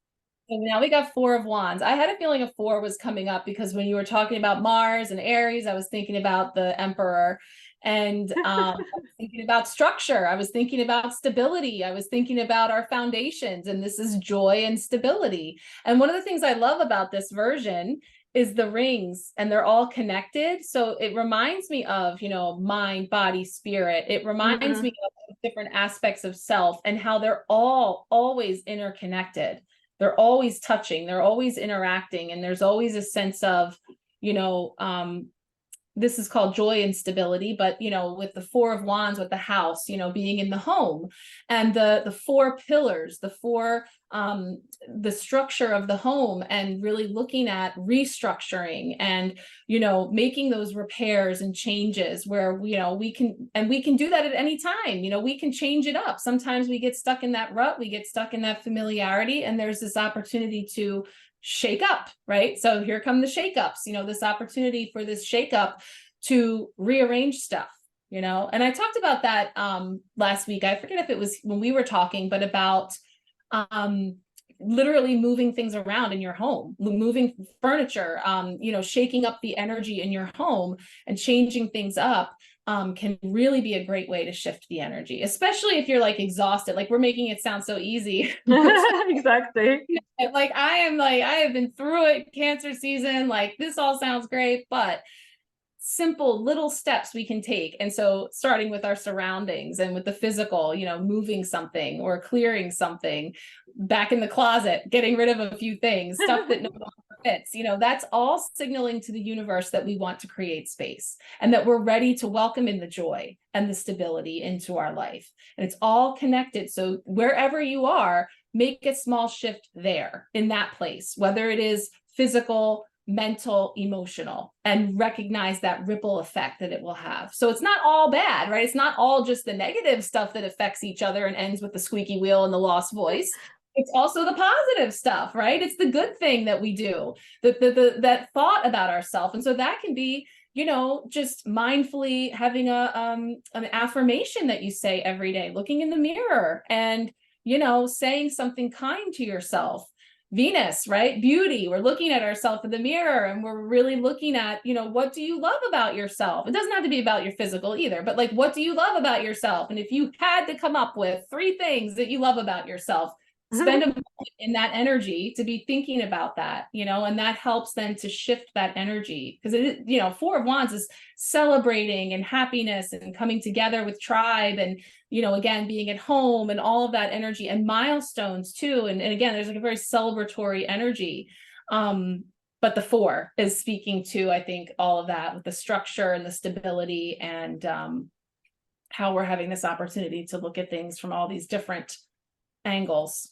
And now we got 4 of Wands. I had a feeling a 4 was coming up because when you were talking about Mars and Aries, I was thinking about the Emperor, and I was thinking about structure. I was thinking about stability. I was thinking about our foundations, and this is joy and stability. And one of the things I love about this version is the rings, and they're all connected. So it reminds me of, you know, mind, body, spirit. It reminds me of different aspects of self and how they're all always interconnected. They're always touching, they're always interacting, and there's always a sense of, you know, this is called joy and stability, but, you know, with the 4 of Wands, with the house, you know, being in the home, and the 4 pillars, the 4, the structure of the home, and really looking at restructuring and, you know, making those repairs and changes where, you know, we can do that at any time. You know, we can change it up. Sometimes we get stuck in that rut, we get stuck in that familiarity, and there's this opportunity to shake up, right? So here come the shakeups, you know, this opportunity for this shakeup to rearrange stuff, you know. And I talked about that last week. I forget if it was when we were talking, but about literally moving things around in your home, moving furniture, you know, shaking up the energy in your home and changing things up. Can really be a great way to shift the energy, especially if you're like exhausted. Like, we're making it sound so easy. Exactly. Like, I have been through it, cancer season, like this all sounds great, but simple little steps we can take. And so starting with our surroundings and with the physical, you know, moving something or clearing something, back in the closet, getting rid of a few things, stuff that no longer fits, you know, that's all signaling to the universe that we want to create space and that we're ready to welcome in the joy and the stability into our life. And it's all connected. So wherever you are, make a small shift there in that place, whether it is physical, mental, emotional, and recognize that ripple effect that it will have. So it's not all bad, right? It's not all just the negative stuff that affects each other and ends with the squeaky wheel and the lost voice. It's also the positive stuff, right? It's the good thing that we do, that thought about ourselves. And so that can be, you know, just mindfully having an affirmation that you say every day, looking in the mirror and, you know, saying something kind to yourself. Venus, right? Beauty. We're looking at ourselves in the mirror and we're really looking at, you know, what do you love about yourself? It doesn't have to be about your physical either, but like, what do you love about yourself? And if you had to come up with 3 things that you love about yourself, spend a moment in that energy to be thinking about that, you know, and that helps then to shift that energy. Because it, you know, 4 of Wands is celebrating and happiness and coming together with tribe and, you know, again, being at home and all of that energy and milestones too. And again, there's like a very celebratory energy. But the 4 is speaking to, I think, all of that with the structure and the stability and how we're having this opportunity to look at things from all these different angles.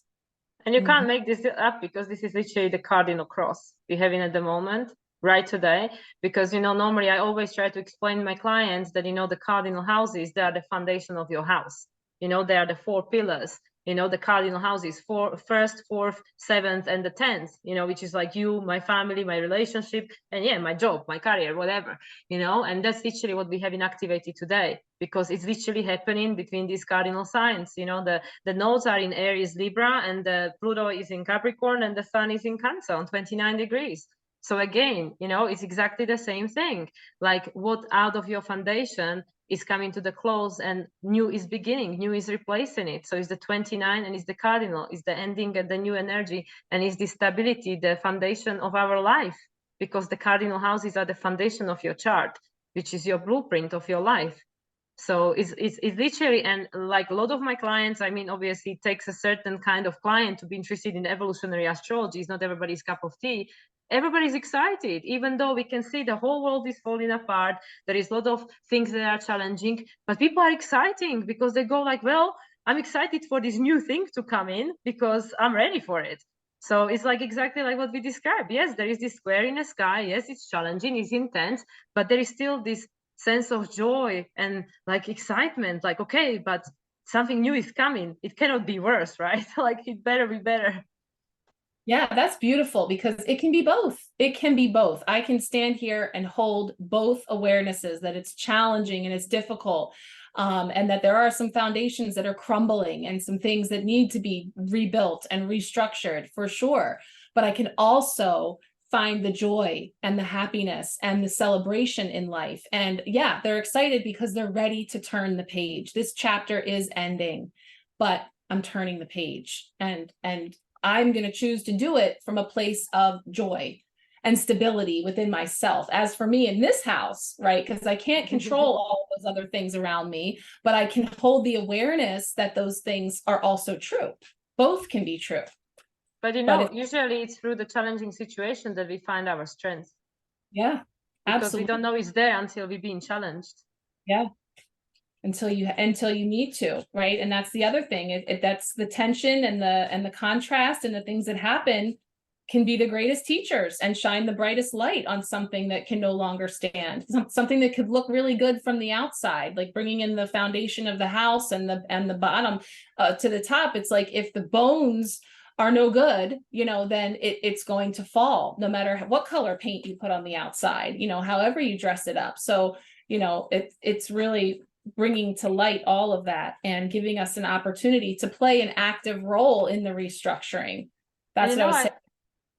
And you can't make this up because this is literally the cardinal cross we're having at the moment, right today. Because, you know, normally I always try to explain to my clients that, you know, the cardinal houses, they are the foundation of your house. You know, they are the 4 pillars. You know, the cardinal houses, 1st, 4th, 7th, and the 10th, you know, which is like you, my family, my relationship, and yeah, my job, my career, whatever, you know, and that's literally what we have activated today, because it's literally happening between these cardinal signs. You know, the nodes are in Aries, Libra, and the Pluto is in Capricorn, and the Sun is in Cancer on 29 degrees. So again, you know, it's exactly the same thing. Like, what out of your foundation is coming to the close and new is beginning, new is replacing it. So it's the 29 and it's the cardinal, it's the ending and the new energy, and it's the stability, the foundation of our life, because the cardinal houses are the foundation of your chart, which is your blueprint of your life. So it's literally, and like a lot of my clients, I mean, obviously it takes a certain kind of client to be interested in evolutionary astrology. It's not everybody's cup of tea. Everybody's excited, even though we can see the whole world is falling apart. There is a lot of things that are challenging, but people are exciting because they go like, well, I'm excited for this new thing to come in because I'm ready for it. So it's like exactly like what we described. Yes, there is this square in the sky. Yes, it's challenging, it's intense, but there is still this sense of joy and like excitement, like, okay, but something new is coming. It cannot be worse, right? Like it better be better. Yeah, that's beautiful because it can be both. It can be both. I can stand here and hold both awarenesses, that it's challenging and it's difficult, and that there are some foundations that are crumbling and some things that need to be rebuilt and restructured for sure. But I can also find the joy and the happiness and the celebration in life. And yeah, they're excited because they're ready to turn the page. This chapter is ending, but I'm turning the page, and I'm going to choose to do it from a place of joy and stability within myself. As for me in this house, right? Because I can't control all those other things around me, but I can hold the awareness that those things are also true. Both can be true. But you know, usually it's through the challenging situation that we find our strength. Yeah, because absolutely. we don't know it's there until we're being challenged. Yeah. Until you need to, right? And that's the other thing. That's the tension and the contrast and the things that happen can be the greatest teachers and shine the brightest light on something that can no longer stand. Something that could look really good from the outside, like bringing in the foundation of the house and the bottom to the top. It's like if the bones are no good, you know, then it's going to fall, no matter what color paint you put on the outside, you know, however you dress it up. So, you know, it's really bringing to light all of that and giving us an opportunity to play an active role in the restructuring. That's what I was saying.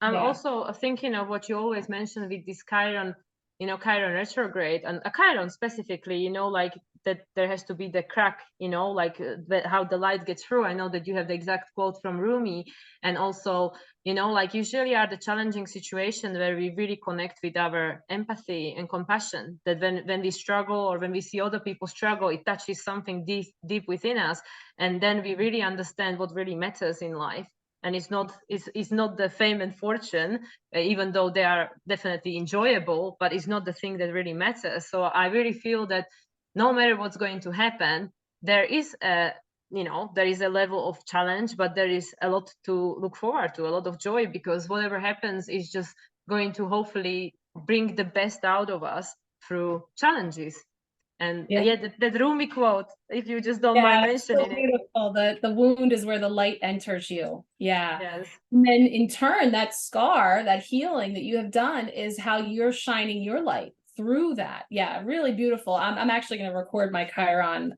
I'm also thinking of what you always mention with this Chiron, you know, Chiron retrograde and a Chiron specifically, you know, like that there has to be the crack, you know, like how the light gets through. I know that you have the exact quote from Rumi, and also, you know, like usually are the challenging situation where we really connect with our empathy and compassion, that when we struggle or when we see other people struggle, it touches something deep within us, and then we really understand what really matters in life. And it's not the fame and fortune, even though they are definitely enjoyable, but it's not the thing that really matters. So I really feel that no matter what's going to happen, there is a level of challenge, but there is a lot to look forward to, a lot of joy, because whatever happens is just going to hopefully bring the best out of us through challenges. And that Rumi quote, if you just don't mind mentioning so beautiful. The wound is where the light enters you. Yeah. Yes. And then in turn, that scar, that healing that you have done is how you're shining your light through that. Yeah, really beautiful. I'm actually going to record my Chiron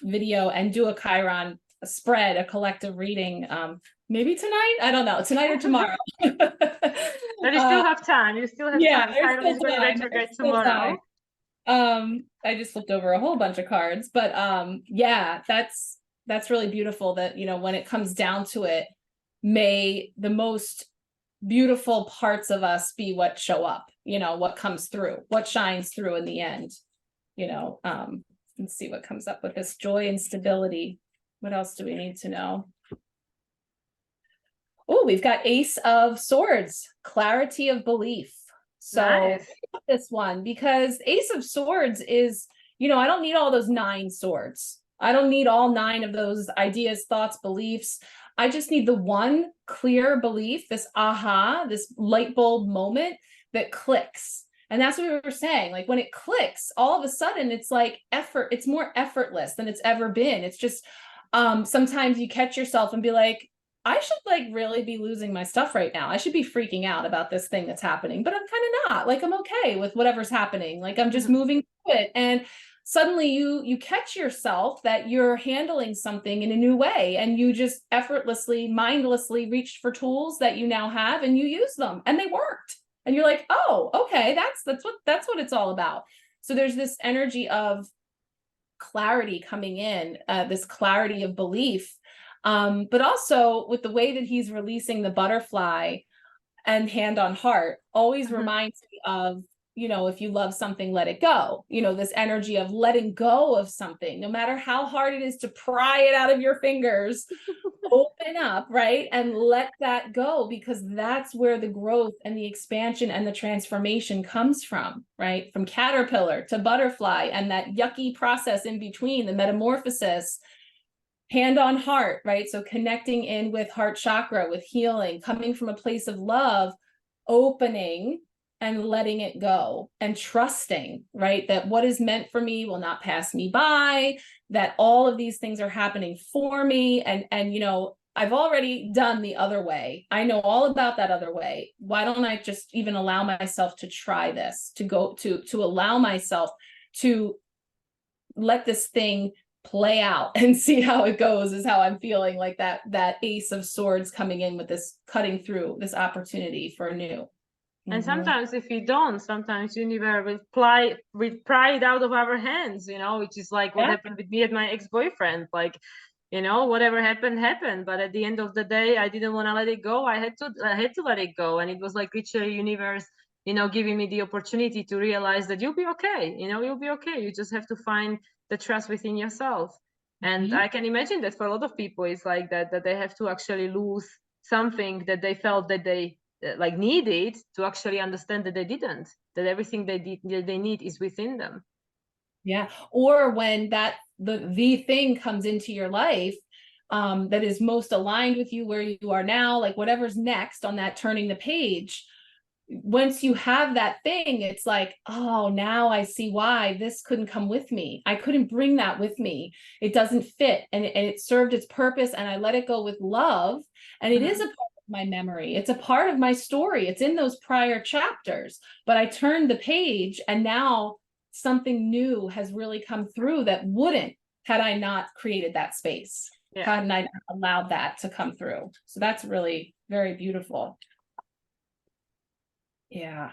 video and do a Chiron spread, a collective reading. Maybe tonight? I don't know. Tonight or tomorrow. But you still have time. You still have time. Chiron is going to retrograde tomorrow. I just flipped over a whole bunch of cards, but yeah, that's really beautiful that, you know, when it comes down to it, may the most beautiful parts of us be what show up, you know, what comes through, what shines through in the end, you know. Let's see what comes up with this joy and stability. What else do we need to know? Oh, we've got Ace of Swords, clarity of belief. So nice. This one, because Ace of Swords is, you know, I don't need all those 9 swords. I don't need all 9 of those ideas, thoughts, beliefs. I just need the one clear belief, this aha, this light bulb moment that clicks. And that's what we were saying. Like when it clicks, all of a sudden it's like effort. It's more effortless than it's ever been. It's just sometimes you catch yourself and be like, I should like really be losing my stuff right now. I should be freaking out about this thing that's happening, but I'm kind of not. Like I'm okay with whatever's happening. Like I'm just moving through it. And suddenly you catch yourself that you're handling something in a new way, and you just effortlessly, mindlessly reached for tools that you now have and you use them and they worked. And you're like, oh, okay, that's what it's all about. So there's this energy of clarity coming in, this clarity of belief. But also with the way that he's releasing the butterfly and hand on heart always reminds me of, you know, if you love something, let it go. You know, this energy of letting go of something, no matter how hard it is to pry it out of your fingers, open up, right? And let that go, because that's where the growth and the expansion and the transformation comes from, right? From caterpillar to butterfly, and that yucky process in between, the metamorphosis, hand on heart, right? So connecting in with heart chakra, with healing, coming from a place of love, opening and letting it go, and trusting, right, that what is meant for me will not pass me by, that all of these things are happening for me. And you know, I've already done the other way. I know all about that other way. Why don't I just even allow myself to try this, to go to allow myself to let this thing play out and see how it goes, is how I'm feeling, like that Ace of Swords coming in with this, cutting through this opportunity for a new. And sometimes if we don't, sometimes universe will pry it out of our hands, you know, which is like what happened with me and my ex-boyfriend. Like, you know, whatever happened. But at the end of the day, I didn't want to let it go. I had to let it go. And it was like literally universe, you know, giving me the opportunity to realize that you'll be okay. You know, you'll be okay. You just have to find the trust within yourself. And I can imagine that for a lot of people, it's like that they have to actually lose something that they felt that they like needed, to actually understand that they didn't, that everything they need is within them. Yeah. Or when that the thing comes into your life that is most aligned with you, where you are now, like whatever's next on that turning the page, once you have that thing, it's like, oh, now I see why this couldn't come with me. I couldn't bring that with me. It doesn't fit. And it served its purpose, and I let it go with love. And it is a part of my memory. It's a part of my story. It's in those prior chapters. But I turned the page, and now something new has really come through that wouldn't, had I not created that space. Had I not allowed that to come through. So that's really very beautiful. Yeah.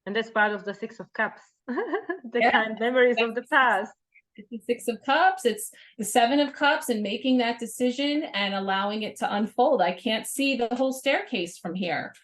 And that's part of the Six of Cups, the kind memories of the past. It's the Six of Cups, it's the Seven of Cups, and making that decision and allowing it to unfold. I can't see the whole staircase from here,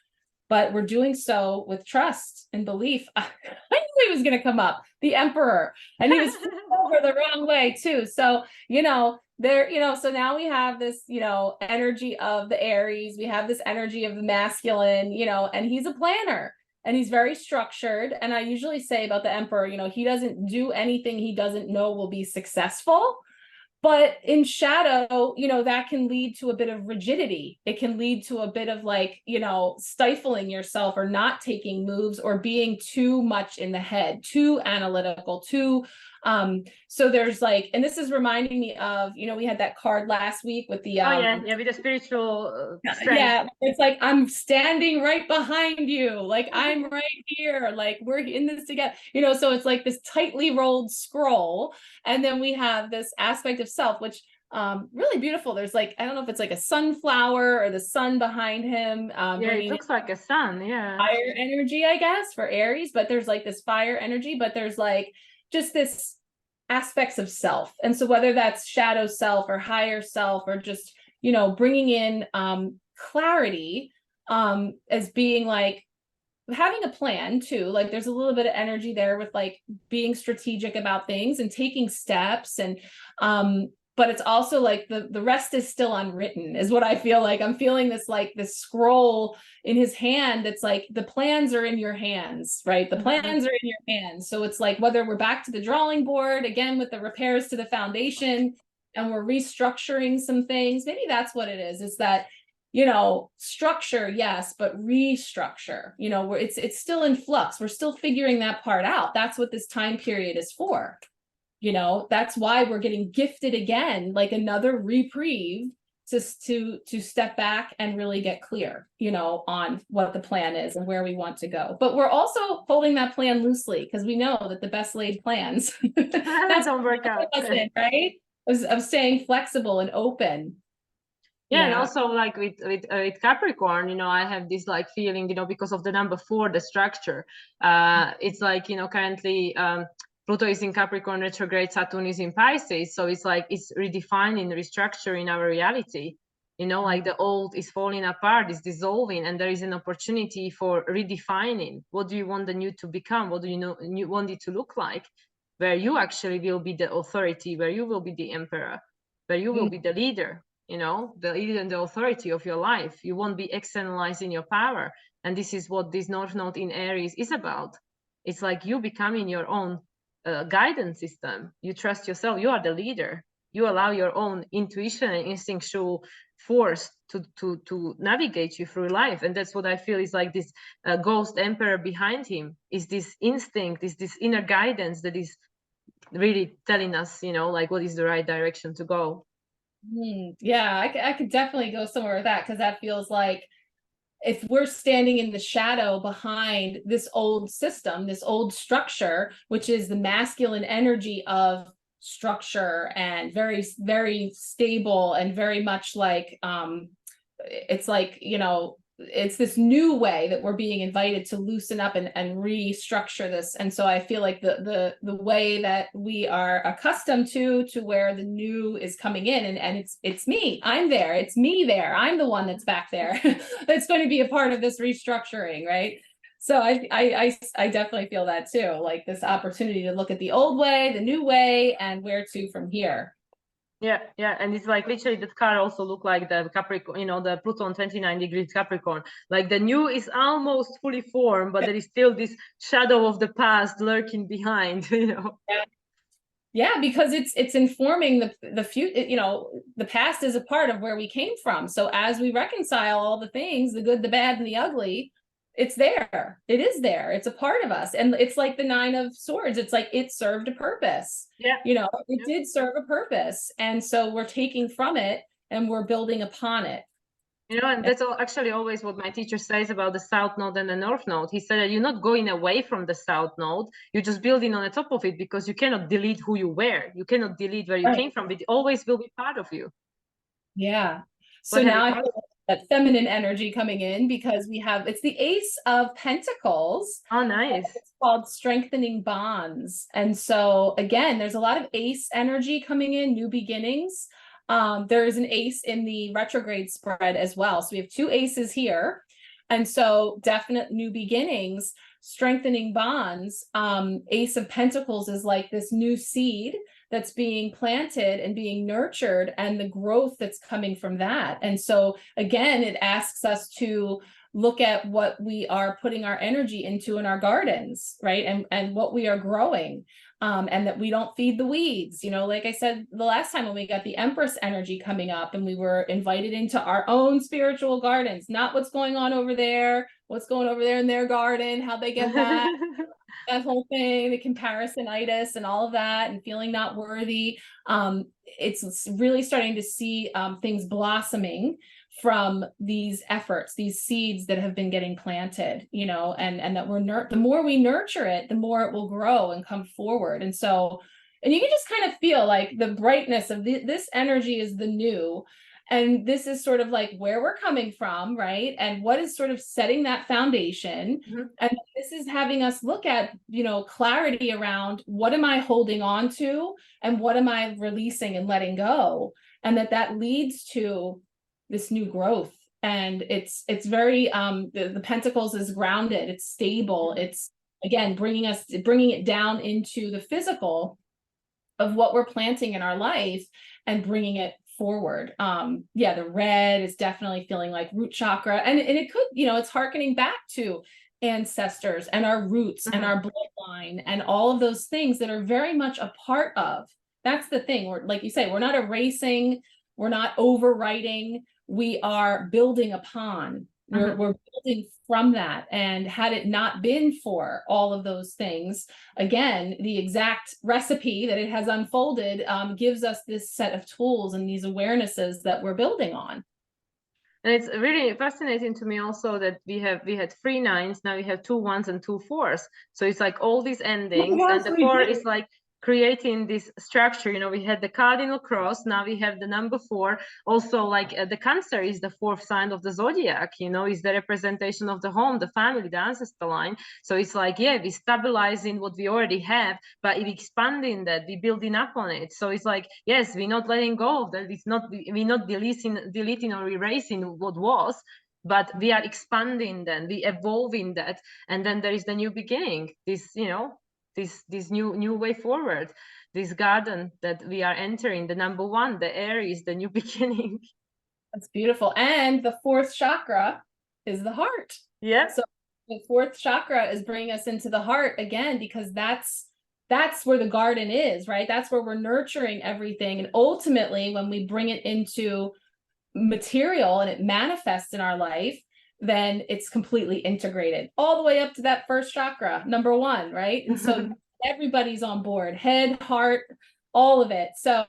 but we're doing so with trust and belief. I knew he was going to come up, the Emperor, and he was over the wrong way too. So, you know, there, you know, so now we have this, you know, energy of the Aries, we have this energy of the masculine, you know, and he's a planner and he's very structured. And I usually say about the Emperor, you know, he doesn't do anything he doesn't know will be successful. But in shadow, you know, that can lead to a bit of rigidity. It can lead to a bit of like, you know, stifling yourself or not taking moves or being too much in the head, too analytical, too. So there's like, and this is reminding me of, you know, we had that card last week with the with the spiritual strength. Yeah, it's like, I'm standing right behind you, like I'm right here, like we're in this together, you know. So it's like this tightly rolled scroll, and then we have this aspect of self, which really beautiful. There's like, I don't know if it's like a sunflower or the sun behind him. It looks like a sun. Fire energy, I guess, for Aries, but there's like this fire energy, but there's like just this aspects of self. And so whether that's shadow self or higher self, or just, you know, bringing in clarity as being like having a plan too, like there's a little bit of energy there with like being strategic about things and taking steps, and but it's also like the rest is still unwritten, is what I feel like. I'm feeling this like this scroll in his hand that's like, the plans are in your hands, right? The plans are in your hands. So it's like, whether we're back to the drawing board again with the repairs to the foundation and we're restructuring some things, maybe that's what it is. It's that, you know, structure, yes, but restructure, you know, where it's still in flux. We're still figuring that part out. That's what this time period is for. You know, that's why we're getting gifted again, like another reprieve to step back and really get clear, you know, on what the plan is and where we want to go. But we're also holding that plan loosely, because we know that the best laid plans that's don't work out, right? Of staying flexible and open. And also like with Capricorn, you know, I have this like feeling, you know, because of the number 4, the structure, it's like, you know, currently Pluto is in Capricorn retrograde, Saturn is in Pisces. So it's like, it's redefining, restructuring our reality. You know, like the old is falling apart, is dissolving, and there is an opportunity for redefining. What do you want the new to become? What do you want it to look like? Where you actually will be the authority, where you will be the emperor, where you will be the leader, you know, the leader and the authority of your life. You won't be externalizing your power. And this is what this North Node in Aries is about. It's like you becoming your own guidance system. You trust yourself. You are the leader. You allow your own intuition and instinctual force to navigate you through life. And that's what I feel is like this ghost emperor behind him is this instinct, is this inner guidance that is really telling us, you know, like what is the right direction to go. Yeah, I could definitely go somewhere with that, because that feels like if we're standing in the shadow behind this old system, this old structure, which is the masculine energy of structure and very, very stable and very much like, it's like, you know, it's this new way that we're being invited to loosen up and restructure this. And so I feel like the way that we are accustomed to where the new is coming in, and it's me, I'm there, it's me there, I'm the one that's back there that's going to be a part of this restructuring, right? So I definitely feel that too, like this opportunity to look at the old way, the new way, and where to from here. Yeah, and it's like literally that card also look like the Capricorn, you know, the Pluto 29 degrees Capricorn. Like the new is almost fully formed, but there is still this shadow of the past lurking behind, you know. Yeah, because it's informing the future. You know, the past is a part of where we came from. So as we reconcile all the things, the good, the bad, and the ugly, it's there. It is there. It's a part of us. And it's like the Nine of Swords. It's like it served a purpose. Yeah. You know, it did serve a purpose. And so we're taking from it and we're building upon it. You know, and that's actually always what my teacher says about the South Node and the North Node. He said that you're not going away from the South Node, you're just building on the top of it, because you cannot delete who you were. You cannot delete where you came from. It always will be part of you. Yeah. So now I feel that feminine energy coming in, because we have, it's the Ace of Pentacles. Oh, nice. It's called Strengthening Bonds. And so again, there's a lot of ace energy coming in, new beginnings. There is an ace in the retrograde spread as well. So we have two aces here. And so definite new beginnings, strengthening bonds. Ace of Pentacles is like this new seed that's being planted and being nurtured, and the growth that's coming from that. And so again, it asks us to look at what we are putting our energy into in our gardens, right? And what we are growing, and that we don't feed the weeds. You know, like I said the last time when we got the Empress energy coming up and we were invited into our own spiritual gardens, not what's going on over there, what's going over there in their garden, how they get that. That whole thing, the comparisonitis and all of that, and feeling not worthy. It's really starting to see things blossoming from these efforts, these seeds that have been getting planted, you know, and that the more we nurture it, the more it will grow and come forward. And so, and you can just kind of feel like the brightness of this energy is the new. And this is sort of like where we're coming from, right? And what is sort of setting that foundation. And this is having us look at, you know, clarity around what am I holding on to and what am I releasing and letting go? And that leads to this new growth. And it's very, the Pentacles is grounded, it's stable. It's, again, bringing it down into the physical of what we're planting in our life and bringing it forward. Yeah, the red is definitely feeling like root chakra, and it could, you know, it's hearkening back to ancestors and our roots and our bloodline and all of those things that are very much a part of. That's the thing. We're, like you say, we're not erasing, we're not overwriting, we are building upon. We're building from that. And had it not been for all of those things, again, the exact recipe that it has unfolded gives us this set of tools and these awarenesses that we're building on. And it's really fascinating to me also that we had 3 9s, now we have 2 1s and 2 4s. So it's like all these endings, and the 4 is like creating this structure. You know, we had the cardinal cross, now we have the number 4. Also, like the Cancer is the 4th sign of the zodiac, you know, is the representation of the home, the family, the ancestor line. So it's like, yeah, we stabilizing what we already have, but we expanding that, we building up on it. So it's like, yes, we're not letting go of that. We're not deleting or erasing what was, but we are expanding then, we evolving that, and then there is the new beginning, this, you know, this new way forward, this garden that we are entering, the number 1, the Aries, the new beginning. That's beautiful. And the 4th chakra is the heart. Yeah. So the 4th chakra is bringing us into the heart again, because that's where the garden is, right? That's where we're nurturing everything. And ultimately, when we bring it into material and it manifests in our life, then it's completely integrated all the way up to that 1st chakra, number 1, right? And so everybody's on board, head, heart, all of it. So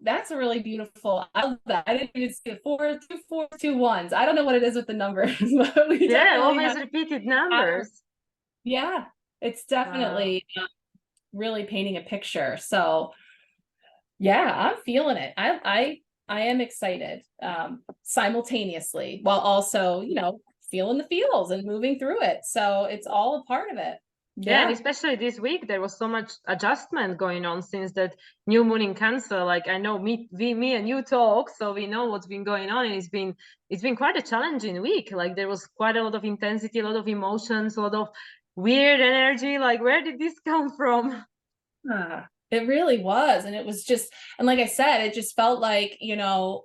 that's a really beautiful, I love that. I didn't even see it. 4, 2, 4, 2, 1s. I don't know what it is with the numbers, but we always repeated numbers. Yeah, it's definitely really painting a picture. So yeah, I'm feeling it. I am excited simultaneously, while also, you know, feeling the feels and moving through it. So it's all a part of it. Yeah, and especially this week, there was so much adjustment going on since that new moon in Cancer. Like, I know me and you talk, so we know what's been going on, and it's been quite a challenging week. Like, there was quite a lot of intensity, a lot of emotions, a lot of weird energy. Like, where did this come from? It really was. And it was just, and like I said, it just felt like, you know,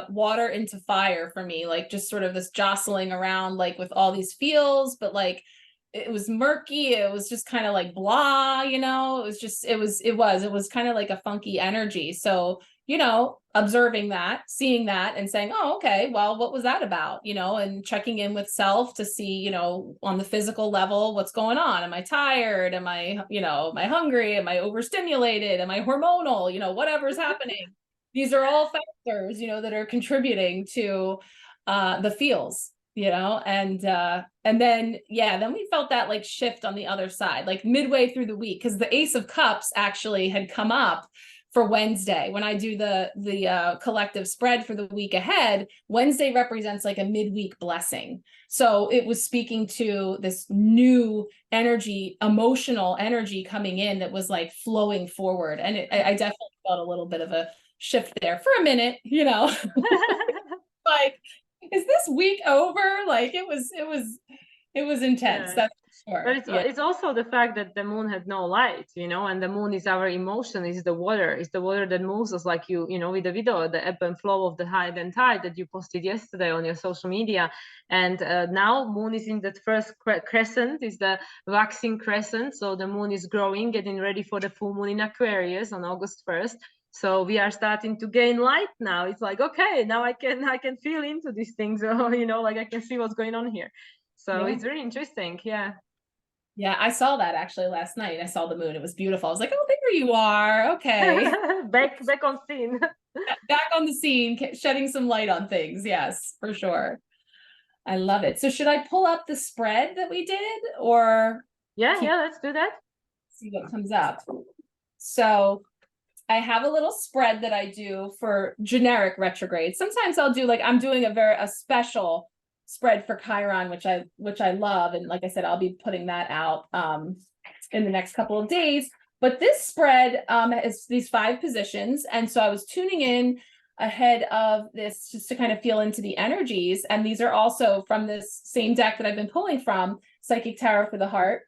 water into fire for me, like just sort of this jostling around, like with all these feels, but like it was murky. It was just kind of like blah, you know, it was kind of like a funky energy. So, you know, observing that, seeing that and saying, oh, okay, well, what was that about? You know, and checking in with self to see, you know, on the physical level, what's going on? Am I tired? Am I, you know, am I hungry? Am I overstimulated? Am I hormonal? You know, whatever's happening. These are all factors, you know, that are contributing to the feels, you know, and then, yeah, then we felt that like shift on the other side, like midway through the week, because the Ace of Cups actually had come up for Wednesday. When I do the collective spread for the week ahead, Wednesday represents like a midweek blessing. So it was speaking to this new energy, emotional energy coming in that was like flowing forward. And I definitely felt a little bit of a shift there for a minute, you know, like, is this week over? Like it was intense. Yeah. That's for sure. But it's also the fact that the moon had no light, you know, and the moon is our emotion, is the water that moves us, like you know, with the video, the ebb and flow of the tide and tide that you posted yesterday on your social media. And now moon is in that first crescent, is the waxing crescent. So the moon is growing, getting ready for the full moon in Aquarius on August 1st. So we are starting to gain light now. It's like, okay, now I can feel into these things, you know, like I can see what's going on here. So it's really interesting. Yeah. Yeah, I saw that actually last night. I saw the moon. It was beautiful. I was like, oh, there you are. Okay. back on scene. Back on the scene, shedding some light on things. Yes, for sure. I love it. So should I pull up the spread that we did, or yeah, let's do that. See what comes up. So I have a little spread that I do for generic retrograde. Sometimes I'll do like, I'm doing a special spread for Chiron, which I love. And like I said, I'll be putting that out in the next couple of days. But this spread is these 5 positions. And so I was tuning in ahead of this just to kind of feel into the energies. And these are also from this same deck that I've been pulling from, Psychic Tarot for the Heart.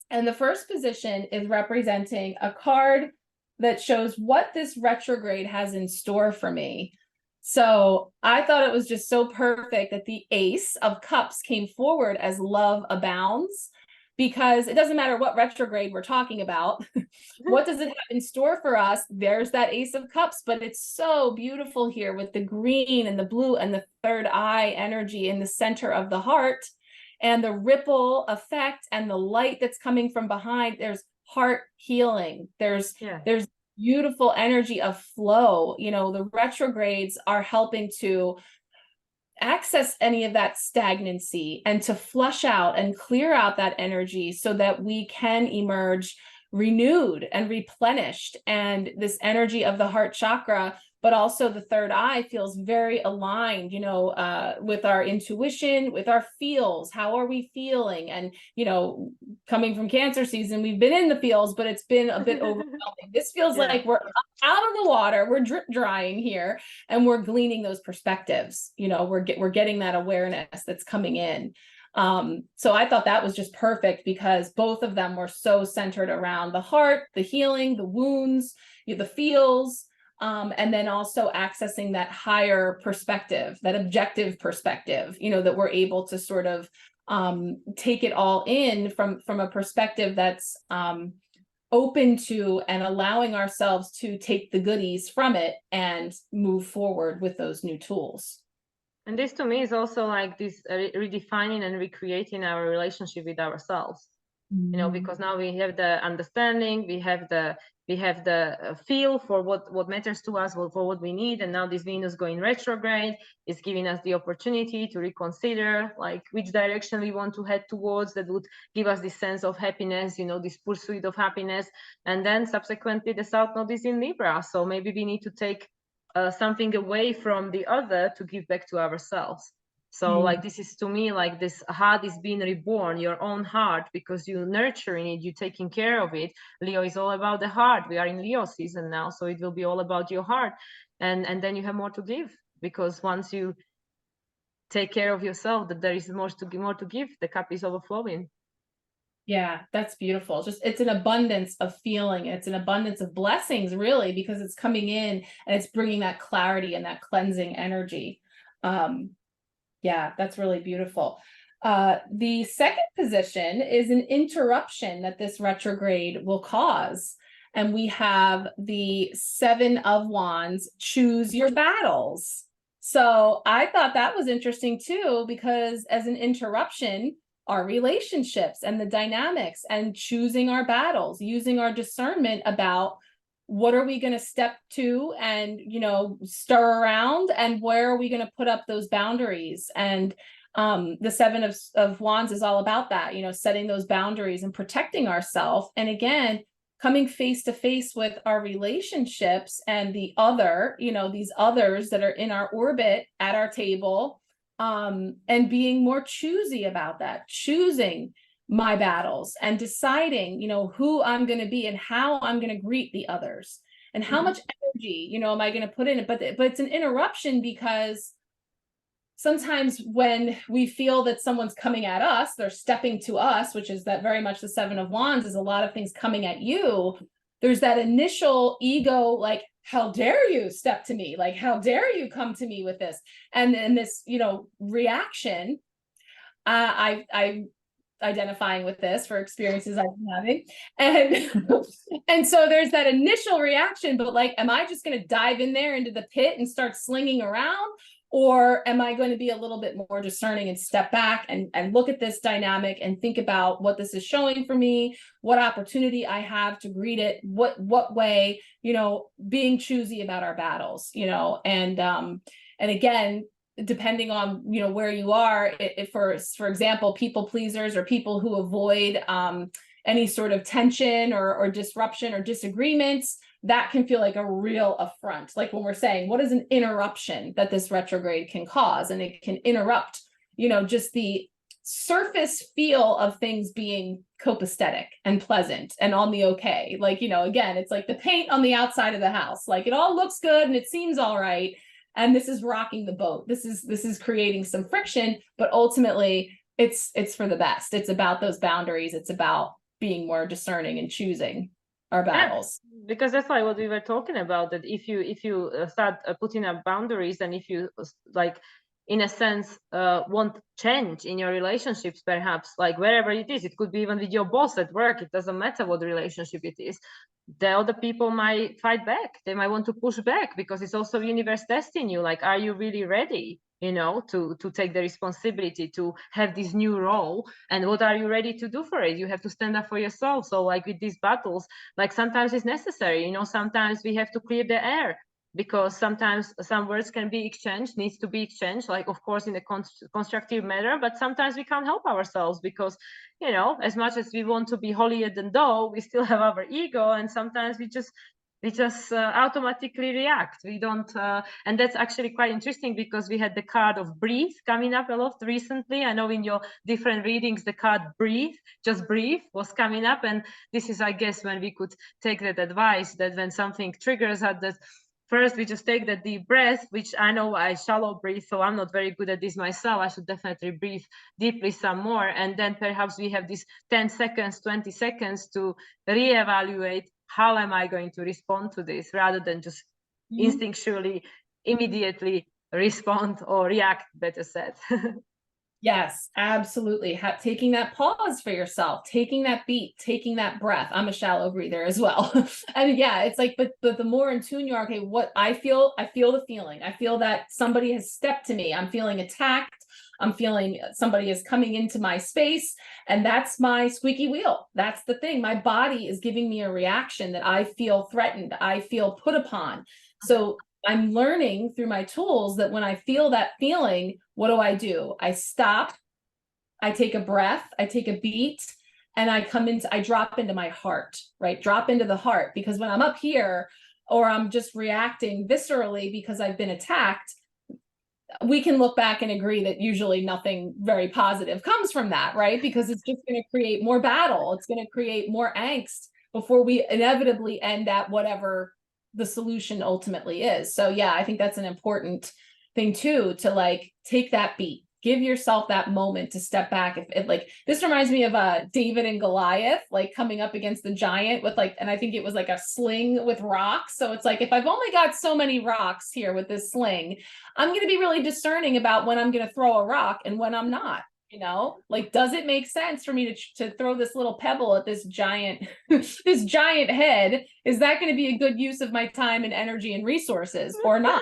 And the first position is representing a card that shows what this retrograde has in store for me. So I thought it was just so perfect that the Ace of Cups came forward as love abounds, because it doesn't matter what retrograde we're talking about. What does it have in store for us? There's that Ace of Cups, but it's so beautiful here with the green and the blue and the third eye energy in the center of the heart and the ripple effect and the light that's coming from behind. There's heart healing. There's beautiful energy of flow. You know, the retrogrades are helping to access any of that stagnancy and to flush out and clear out that energy so that we can emerge renewed and replenished, and this energy of the heart chakra, but also the third eye feels very aligned, you know, with our intuition, with our feels. How are we feeling? And, you know, coming from Cancer season, we've been in the feels, but it's been a bit overwhelming. This feels like we're out of the water, we're drip drying here, and we're gleaning those perspectives. You know, we're getting that awareness that's coming in. So I thought that was just perfect, because both of them were so centered around the heart, the healing, the wounds, the feels, and then also accessing that higher perspective, that objective perspective, you know, that we're able to sort of take it all in from a perspective that's open to and allowing ourselves to take the goodies from it and move forward with those new tools. And this to me is also like this redefining and recreating our relationship with ourselves. You know, because now we have the understanding, we have the feel for what matters to us, for what we need. And now this Venus going retrograde is giving us the opportunity to reconsider like which direction we want to head towards, that would give us this sense of happiness, you know, this pursuit of happiness. And then subsequently the South Node is in Libra, so maybe we need to take something away from the other to give back to ourselves. So like this is to me like this heart is being reborn, your own heart, because you're nurturing it, you're taking care of it. Leo is all about the heart. We are in Leo season now, so it will be all about your heart. And then you have more to give, because once you take care of yourself, that there is more to give, the cup is overflowing. Yeah, that's beautiful. Just it's an abundance of feeling. It's an abundance of blessings, really, because it's coming in and it's bringing that clarity and that cleansing energy. Yeah, that's really beautiful. The second position is an interruption that this retrograde will cause. And we have the Seven of Wands, choose your battles. So I thought that was interesting too, because as an interruption, our relationships and the dynamics and choosing our battles, using our discernment about what are we going to step to and, you know, stir around, and where are we going to put up those boundaries? And the Seven of Wands is all about that, you know, setting those boundaries and protecting ourselves. And again, coming face to face with our relationships and the other, you know, these others that are in our orbit at our table, and being more choosy about that, choosing my battles and deciding, you know, who I'm going to be and how I'm going to greet the others, and how much energy, you know, am I going to put in it. But it's an interruption, because sometimes when we feel that someone's coming at us, they're stepping to us, which is that very much the Seven of Wands is a lot of things coming at you. There's that initial ego, like, how dare you step to me? Like, how dare you come to me with this? And then this, you know, reaction, I identifying with this for experiences I've been having. And so there's that initial reaction, but like, am I just going to dive in there into the pit and start slinging around? Or am I going to be a little bit more discerning and step back and look at this dynamic and think about what this is showing for me, what opportunity I have to greet it, what way, you know, being choosy about our battles, you know, and again, depending on, you know, where you are, if for example, people pleasers or people who avoid any sort of tension or disruption or disagreements, that can feel like a real affront. Like when we're saying, what is an interruption that this retrograde can cause? And it can interrupt, you know, just the surface feel of things being copacetic and pleasant and on the okay. Like, you know, again, it's like the paint on the outside of the house. Like it all looks good and it seems all right. And this is rocking the boat. This is creating some friction, but ultimately it's for the best. It's about those boundaries. It's about being more discerning and choosing our battles. Yeah, because that's why what we were talking about, that if you start putting up boundaries, and if you like in a sense want change in your relationships, perhaps like wherever it is, it could be even with your boss at work, it doesn't matter what the relationship it is, the other people might fight back, they might want to push back, because it's also universe testing you, like, are you really ready, you know, to take the responsibility to have this new role, and what are you ready to do for it? You have to stand up for yourself. So like with these battles, like sometimes it's necessary, you know, sometimes we have to clear the air, because sometimes some words can be exchanged, needs to be exchanged, like of course in a constructive manner, but sometimes we can't help ourselves because, you know, as much as we want to be holier than thou, we still have our ego, and sometimes we just automatically react. We don't, and that's actually quite interesting because we had the card of breathe coming up a lot recently. I know in your different readings, the card breathe, just breathe, was coming up. And this is, I guess, when we could take that advice that when something triggers us, that first we just take that deep breath, which I know I shallow breathe, so I'm not very good at this myself. I should definitely breathe deeply some more. And then perhaps we have this 10 seconds, 20 seconds to reevaluate, how am I going to respond to this, rather than just instinctually, immediately respond or react, better said. Yes, absolutely. Taking that pause for yourself, taking that beat, taking that breath. I'm a shallow breather as well. And yeah, it's like, but the more in tune you are, okay, what I feel the feeling. I feel that somebody has stepped to me. I'm feeling attacked. I'm feeling somebody is coming into my space, and that's my squeaky wheel. That's the thing. My body is giving me a reaction that I feel threatened. I feel put upon. So I'm learning through my tools that when I feel that feeling, what do? I stop, I take a breath, I take a beat, and I drop into my heart, right? Drop into the heart, because when I'm up here or I'm just reacting viscerally because I've been attacked, we can look back and agree that usually nothing very positive comes from that, right? Because it's just going to create more battle. It's going to create more angst before we inevitably end at whatever the solution ultimately is. So yeah, I think that's an important thing too, to like take that beat, give yourself that moment to step back. If like, this reminds me of David and Goliath, like coming up against the giant with like, and I think it was like a sling with rocks. So it's like, if I've only got so many rocks here with this sling, I'm going to be really discerning about when I'm going to throw a rock and when I'm not. You know, like, does it make sense for me to throw this little pebble at this giant, this giant head? Is that going to be a good use of my time and energy and resources or not?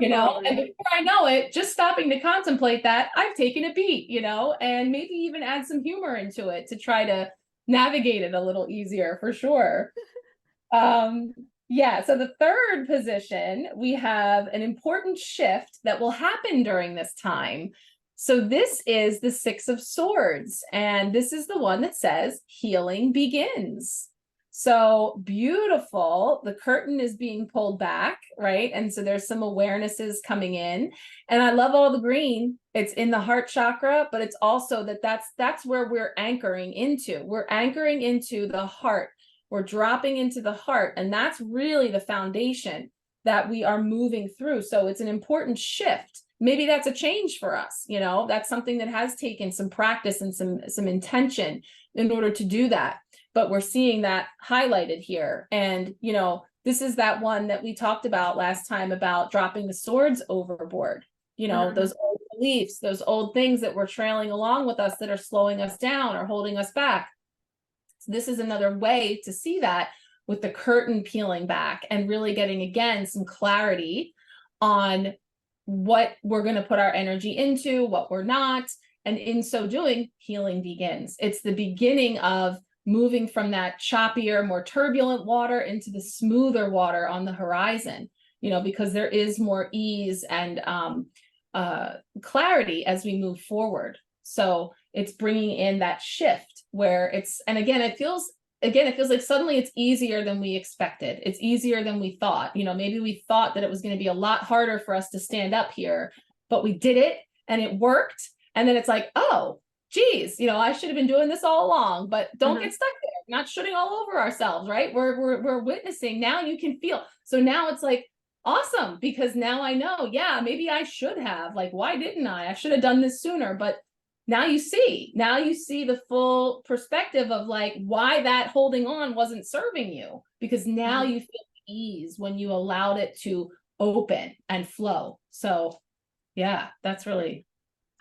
You know, and before I know it, just stopping to contemplate that, I've taken a beat, you know, and maybe even add some humor into it to try to navigate it a little easier, for sure. Yeah, so the third position, we have an important shift that will happen during this time. So this is the Six of Swords, and this is the one that says healing begins. So beautiful. The curtain is being pulled back, right? And so there's some awarenesses coming in. And I love all the green. It's in the heart chakra, but it's also that's where we're anchoring into. We're anchoring into the heart. We're dropping into the heart. And that's really the foundation that we are moving through. So it's an important shift. Maybe that's a change for us. You know, that's something that has taken some practice and some intention in order to do that. But we're seeing that highlighted here. And, you know, this is that one that we talked about last time about dropping the swords overboard. You know, those old beliefs, those old things that we're trailing along with us that are slowing us down or holding us back. So this is another way to see that, with the curtain peeling back and really getting, again, some clarity on what we're going to put our energy into, what we're not. And in so doing, healing begins. It's the beginning of moving from that choppier, more turbulent water into the smoother water on the horizon, you know, because there is more ease and clarity as we move forward. So it's bringing in that shift where it's, and again, it feels like suddenly it's easier than we expected. It's easier than we thought. You know, maybe we thought that it was going to be a lot harder for us to stand up here, but we did it and it worked. And then it's like, oh, geez, you know, I should have been doing this all along, but don't get stuck there. We're not shooting all over ourselves, right? We're witnessing. Now you can feel. So now it's like, awesome, because now I know, yeah, maybe I should have, like, why didn't I should have done this sooner. But now you see the full perspective of like why that holding on wasn't serving you, because now you feel ease when you allowed it to open and flow. So yeah, that's really.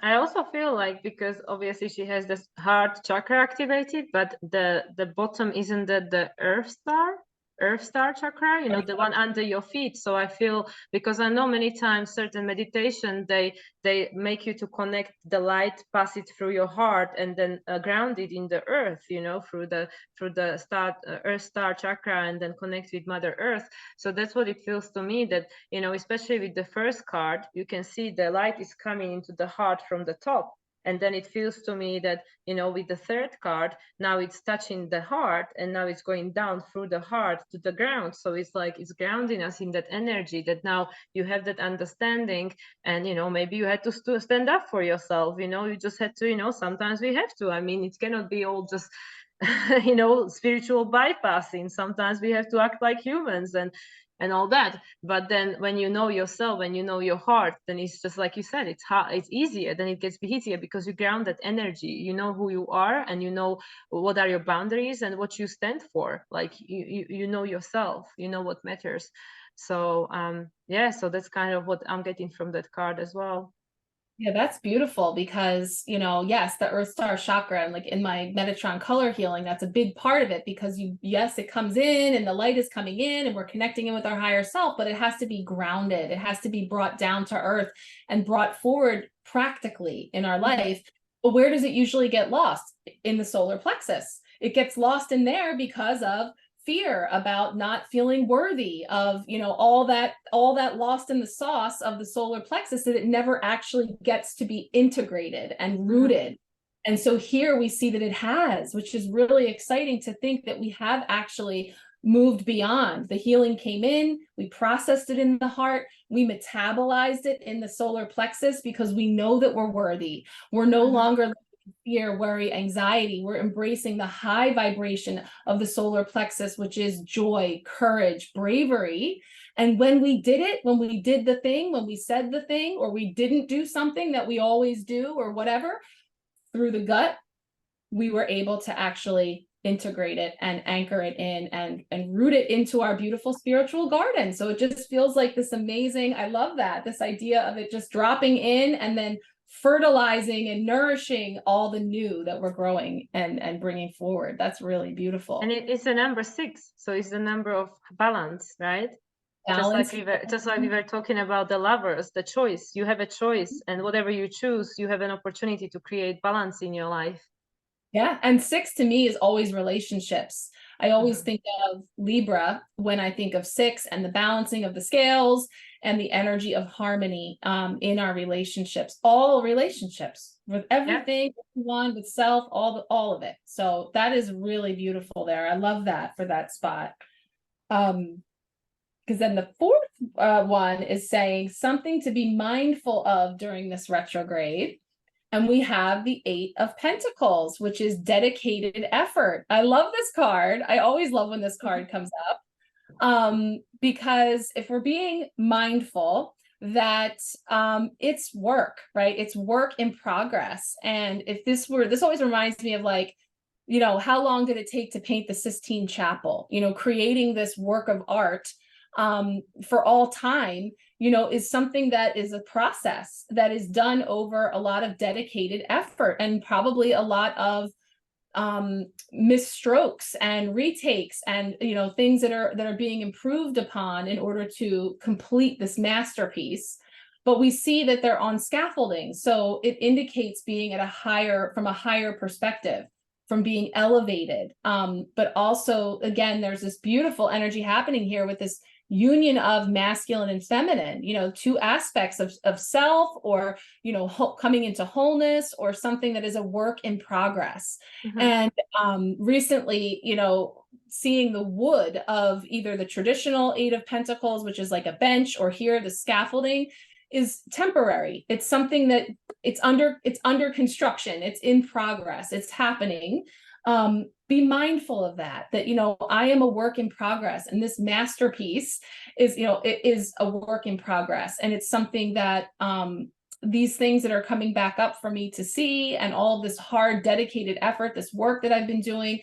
I also feel like, because obviously she has this heart chakra activated, but the bottom, isn't that the earth star? Earth Star chakra, you know, the one under your feet. So I feel, because I know many times certain meditation, they make you to connect the light, pass it through your heart, and then ground it in the earth, you know, through the star, Earth Star chakra, and then connect with Mother Earth. So that's what it feels to me, that, you know, especially with the first card, you can see the light is coming into the heart from the top. And then it feels to me that, you know, with the third card, now it's touching the heart, and now it's going down through the heart to the ground. So it's like it's grounding us in that energy, that now you have that understanding. And, you know, maybe you had to stand up for yourself, you know, you just had to, you know, sometimes we have to. I mean, it cannot be all just you know, spiritual bypassing. Sometimes we have to act like humans and all that. But then when you know yourself, when you know your heart, then it's just like you said, it's hard, it's easier. Then it gets easier because you ground that energy. You know who you are, and you know what are your boundaries and what you stand for. Like you know yourself, you know what matters. So yeah, so that's kind of what I'm getting from that card as well. Yeah, that's beautiful because, you know, yes, the Earth Star chakra, and like in my Metatron color healing, that's a big part of it, because yes, it comes in and the light is coming in and we're connecting in with our higher self, but it has to be grounded. It has to be brought down to earth and brought forward practically in our life. But where does it usually get lost? In the solar plexus. It gets lost in there because of fear about not feeling worthy of, you know, all that lost in the sauce of the solar plexus, that it never actually gets to be integrated and rooted. And so here we see that it has, which is really exciting to think that we have actually moved beyond. The healing came in, we processed it in the heart, we metabolized it in the solar plexus, because we know that we're worthy. We're no longer fear, worry, anxiety. We're embracing the high vibration of the solar plexus, which is joy, courage, bravery. And when we did it, when we did the thing, when we said the thing, or we didn't do something that we always do or whatever, through the gut, we were able to actually integrate it and anchor it in and root it into our beautiful spiritual garden. So it just feels like this amazing, I love that, this idea of it just dropping in and then fertilizing and nourishing all the new that we're growing and bringing forward. That's really beautiful. And it's a number 6, so it's the number of balance, right? Balance. Just like we were talking about the lovers, the choice. You have a choice, and whatever you choose, you have an opportunity to create balance in your life. Yeah, and 6 to me is always relationships. I always think of Libra when I think of 6 and the balancing of the scales and the energy of harmony in our relationships, all relationships, with everything, everyone, with self, all of it. So that is really beautiful there. I love that for that spot. Because then the fourth one is saying something to be mindful of during this retrograde. And we have the 8 of Pentacles, which is dedicated effort. I love this card. I always love when this card comes up, because if we're being mindful that it's work, right? It's work in progress. And if this always reminds me of, like, you know, how long did it take to paint the Sistine Chapel? You know, creating this work of art for all time, you know, is something that is a process that is done over a lot of dedicated effort and probably a lot of misstrokes and retakes and, you know, things that are being improved upon in order to complete this masterpiece. But we see that they're on scaffolding, so it indicates being at from a higher perspective, from being elevated. But also, again, there's this beautiful energy happening here with this union of masculine and feminine, you know, 2 aspects of self, or, you know, coming into wholeness, or something that is a work in progress. And recently, you know, seeing the wood of either the traditional 8 of Pentacles, which is like a bench, or here the scaffolding, is temporary. It's something that it's under construction, it's in progress, it's happening. Be mindful of that, you know, I am a work in progress, and this masterpiece is, you know, it is a work in progress. And it's something that these things that are coming back up for me to see, and all of this hard, dedicated effort, this work that I've been doing,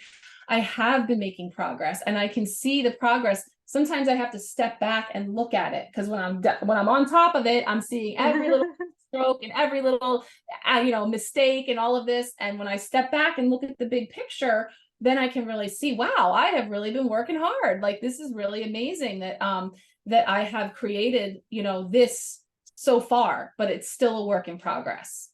I have been making progress, and I can see the progress. Sometimes I have to step back and look at it, because when I'm on top of it, I'm seeing every little stroke and every little you know, mistake and all of this. And when I step back and look at the big picture, then I can really see, wow, I have really been working hard. Like, this is really amazing that that I have created, you know, this so far, but it's still a work in progress.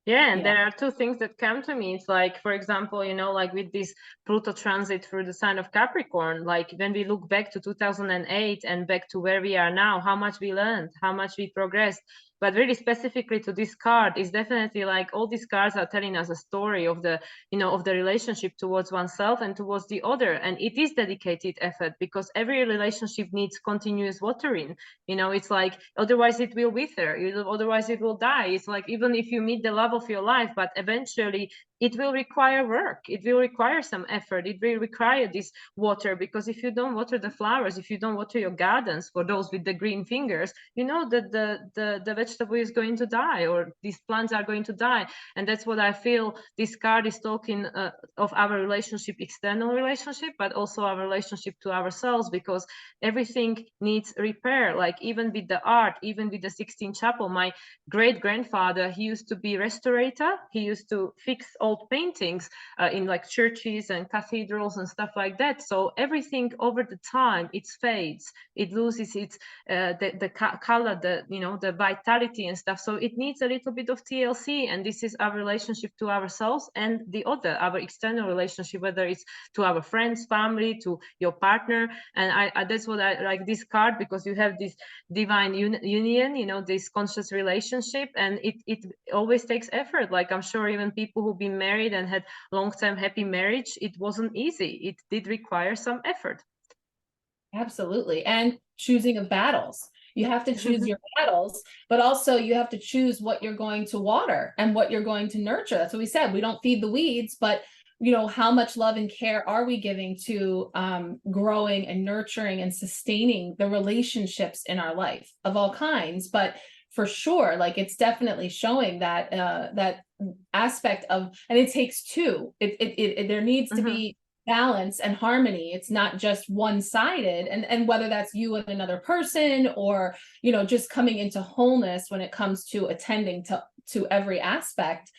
Yeah, and there are two things that come to me. It's like, for example, you know, like with this Pluto transit through the sign of Capricorn, like when we look back to 2008 and back to where we are now, how much we learned, how much we progressed. But really specifically to this card is definitely like all these cards are telling us a story of the, you know, of the relationship towards oneself and towards the other. And it is dedicated effort because every relationship needs continuous watering. You know, it's like, otherwise it will wither, otherwise it will die. It's like, even if you meet the love of your life, but eventually it will require work, it will require some effort, it will require this water, because if you don't water the flowers, if you don't water your gardens, for those with the green fingers, you know that the vegetable is going to die, or these plants are going to die. And that's what I feel this card is talking of our relationship, external relationship, but also our relationship to ourselves, because everything needs repair. Like even with the art, even with the Sixtine Chapel, my great grandfather, he used to be restorator, he used to fix old paintings in like churches and cathedrals and stuff like that. So everything over the time, it fades, it loses its the color, the, you know, the vitality and stuff. So it needs a little bit of TLC, and this is our relationship to ourselves and the other, our external relationship, whether it's to our friends, family, to your partner. And I that's what I like this card, because you have this divine union, you know, this conscious relationship, and it always takes effort. Like I'm sure even people who've been married and had long-term happy marriage, it wasn't easy, it did require some effort. Absolutely. And choosing of battles. You have to choose your battles, but also you have to choose what you're going to water and what you're going to nurture. That's what we said. We don't feed the weeds, but you know, how much love and care are we giving to growing and nurturing and sustaining the relationships in our life of all kinds. But for sure, like it's definitely showing that that aspect of, and it takes two. There needs to be balance and harmony. It's not just one-sided, and whether that's you and another person, or you know, just coming into wholeness when it comes to attending to every aspect.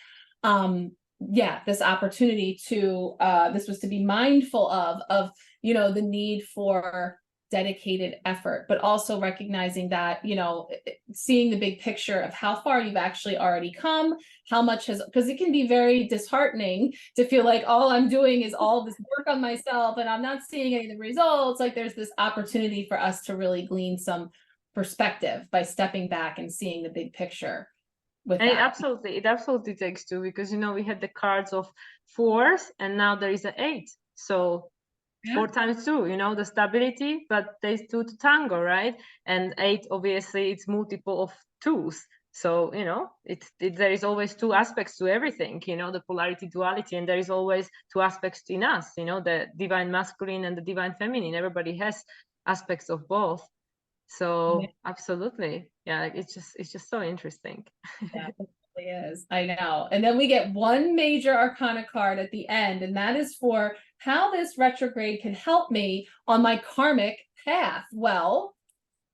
Yeah, this opportunity to this was to be mindful of you know, the need for dedicated effort, but also recognizing that, you know, seeing the big picture of how far you've actually already come, how much has, because it can be very disheartening to feel like all I'm doing is all this work on myself and I'm not seeing any of the results. Like there's this opportunity for us to really glean some perspective by stepping back and seeing the big picture with and that. it absolutely takes two, because you know, we had the cards of 4s and now there is an 8. So 4 times 2, you know, the stability, but there's 2 to tango, right? And 8, obviously, it's multiple of 2s. So, you know, there is always 2 aspects to everything, you know, the polarity duality, and there is always 2 aspects in us, you know, the divine masculine and the divine feminine. Everybody has aspects of both. So absolutely. Yeah, it's just so interesting. Yeah, it really is. I know. And then we get one major arcana card at the end, and that is for how this retrograde can help me on my karmic path. Well,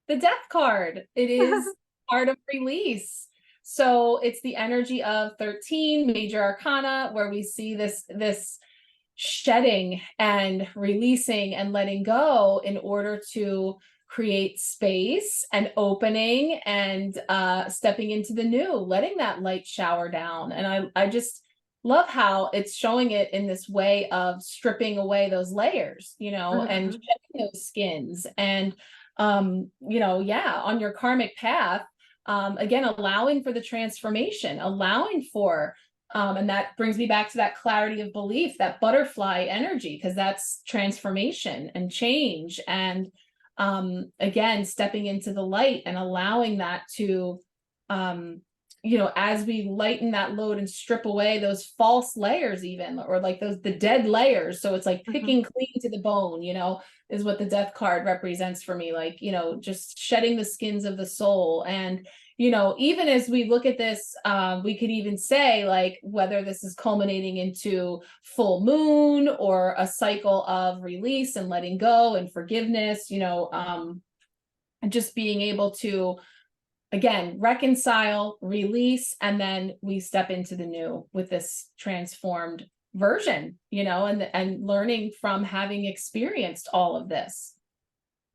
the death card. It is part of release. So it's the energy of 13 major arcana, where we see this shedding and releasing and letting go in order to create space and opening and stepping into the new, letting that light shower down. And I just love how it's showing it in this way of stripping away those layers, you know, and shedding those skins. And you know, yeah, on your karmic path, again, allowing for the transformation, allowing for and that brings me back to that clarity of belief, that butterfly energy, because that's transformation and change. And again, stepping into the light and allowing that to, you know, as we lighten that load and strip away those false layers, even, or like the dead layers. So it's like picking clean to the bone, you know, is what the death card represents for me. Like, you know, just shedding the skins of the soul. And you know, even as we look at this, we could even say, like, whether this is culminating into full moon or a cycle of release and letting go and forgiveness, you know, and just being able to, again, reconcile, release, and then we step into the new with this transformed version, you know, and learning from having experienced all of this.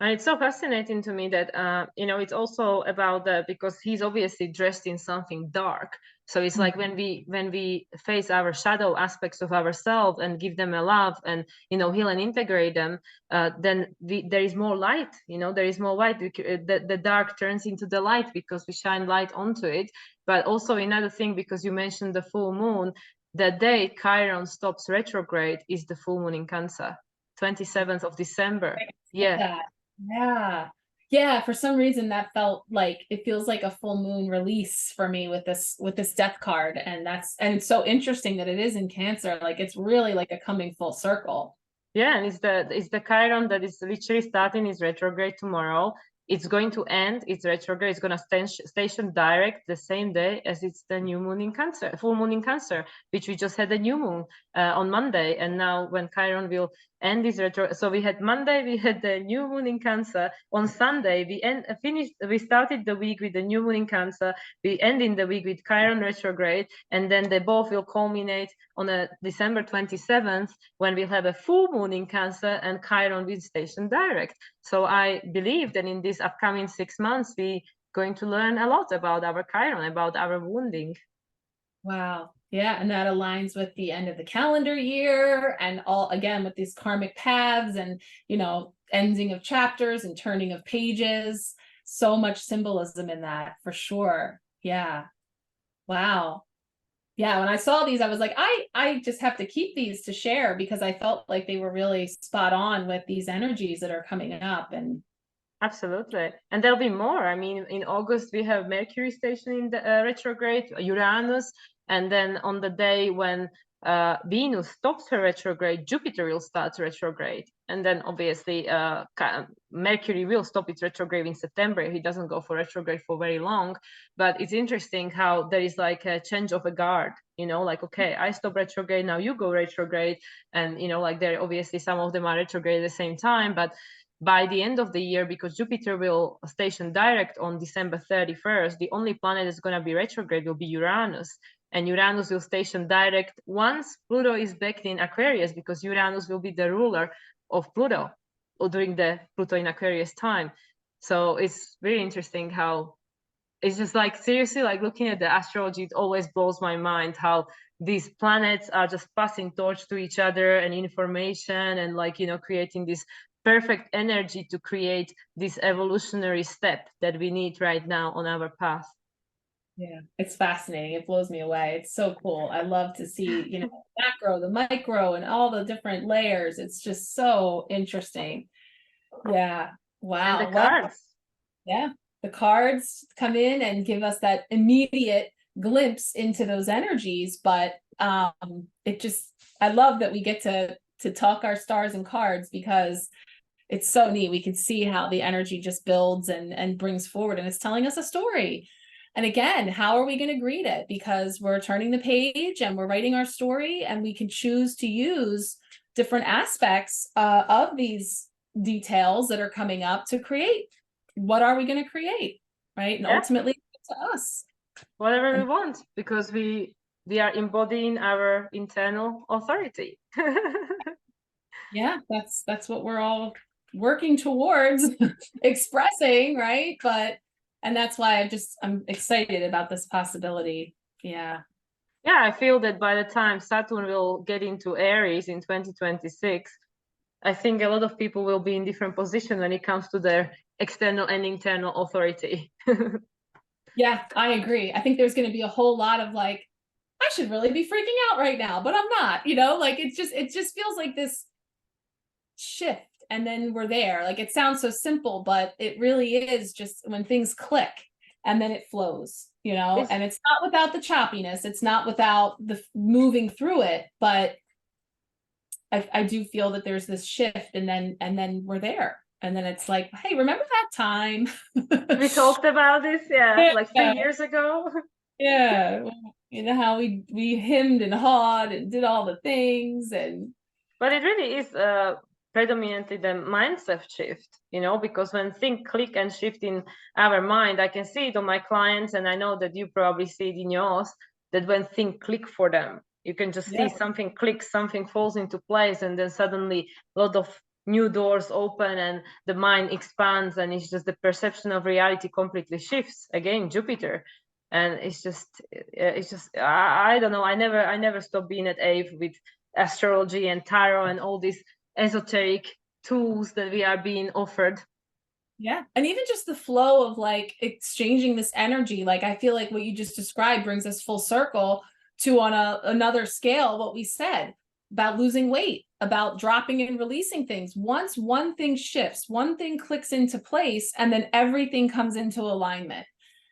And it's so fascinating to me that, you know, it's also about because he's obviously dressed in something dark. So it's like when we face our shadow aspects of ourselves and give them a love and, you know, heal and integrate them, then there is more light, you know, there is more light. The dark turns into the light because we shine light onto it. But also another thing, because you mentioned the full moon, the day Chiron stops retrograde is the full moon in Cancer, 27th of December. Yeah. Yeah, for some reason that felt like it feels like a full moon release for me with this death card, and it's so interesting that it is in Cancer. Like it's really like a coming full circle. Yeah, and it's the Chiron that is literally starting its retrograde tomorrow. It's going to end its retrograde. It's going to station direct the same day as it's the new moon in Cancer, full moon in Cancer, which we just had a new moon on Monday. And now when Chiron will end this retro, so we had Monday, we had the new moon in Cancer. On Sunday, we started the week with the new moon in Cancer. We ending the week with Chiron retrograde, and then they both will culminate on a December 27th when we'll have a full moon in Cancer and Chiron will station direct. So I believe that in these upcoming 6 months, we're going to learn a lot about our Chiron, about our wounding. Wow. Yeah, and that aligns with the end of the calendar year and all, again, with these karmic paths and, you know, ending of chapters and turning of pages. So much symbolism in that for sure. Yeah. Wow. Yeah, when I saw these, I was like, I just have to keep these to share because I felt like they were really spot on with these energies that are coming up. And absolutely, and there'll be more. I mean, in August we have Mercury stationing the retrograde, Uranus, and then on the day when Venus stops her retrograde, Jupiter will start retrograde, and then obviously Mercury will stop its retrograde in September. He doesn't go for retrograde for very long, but it's interesting how there is like a change of a guard, you know, like, okay, I stop retrograde, now you go retrograde, and, you know, like there obviously some of them are retrograde at the same time, but by the end of the year, because Jupiter will station direct on December 31st, the only planet that's going to be retrograde will be Uranus. And Uranus will station direct once Pluto is back in Aquarius, because Uranus will be the ruler of Pluto during the Pluto in Aquarius time. So it's very interesting how it's just like, seriously, like looking at the astrology, it always blows my mind how these planets are just passing torch to each other and information and, like, you know, creating this perfect energy to create this evolutionary step that we need right now on our path. yeah, it's fascinating. It blows me away. It's so cool. I love to see, you know, the macro, the micro, and all the different layers. It's just so interesting. Yeah. Wow. And the cards. Yeah. The cards come in and give us that immediate glimpse into those energies. But it just, I love that we get to talk our stars and cards because it's so neat. We can see how the energy just builds and brings forward, and it's telling us a story. And again, how are we going to greet it? Because we're turning the page and we're writing our story, and we can choose to use different aspects of these details that are coming up to create. What are we going to create, right? And ultimately, it's to us. Whatever we want, because we are embodying our internal authority. Yeah, that's what we're all working towards expressing, right? And that's why I'm excited about this possibility. Yeah. Yeah, I feel that by the time Saturn will get into Aries in 2026, I think a lot of people will be in different position when it comes to their external and internal authority. Yeah, I agree. I think there's going to be a whole lot of like, I should really be freaking out right now, but I'm not, you know, like it just feels like this shift, and then we're there. Like it sounds so simple, but it really is just when things click and then it flows, you know. And it's not without the choppiness, it's not without the moving through it, but I do feel that there's this shift, and then we're there, and then it's like, hey, remember that time we talked about this, like 3 years ago. Yeah, you know how we hemmed and hawed and did all the things. And but it really is predominantly the mindset shift, you know, because when things click and shift in our mind, I can see it on my clients, and I know that you probably see it in yours, that when things click for them, You can just Yeah. see something clicks, something falls into place, and then suddenly a lot of new doors open and the mind expands, and it's just the perception of reality completely shifts. Again, Jupiter. And it's just I don't know, I never stopped being at AVE with astrology and tarot and all these esoteric tools that we are being offered. Yeah. And even just the flow of like exchanging this energy, like I feel like what you just described brings us full circle to on another scale what we said about losing weight, about dropping and releasing things. Once one thing shifts, one thing clicks into place, and then everything comes into alignment.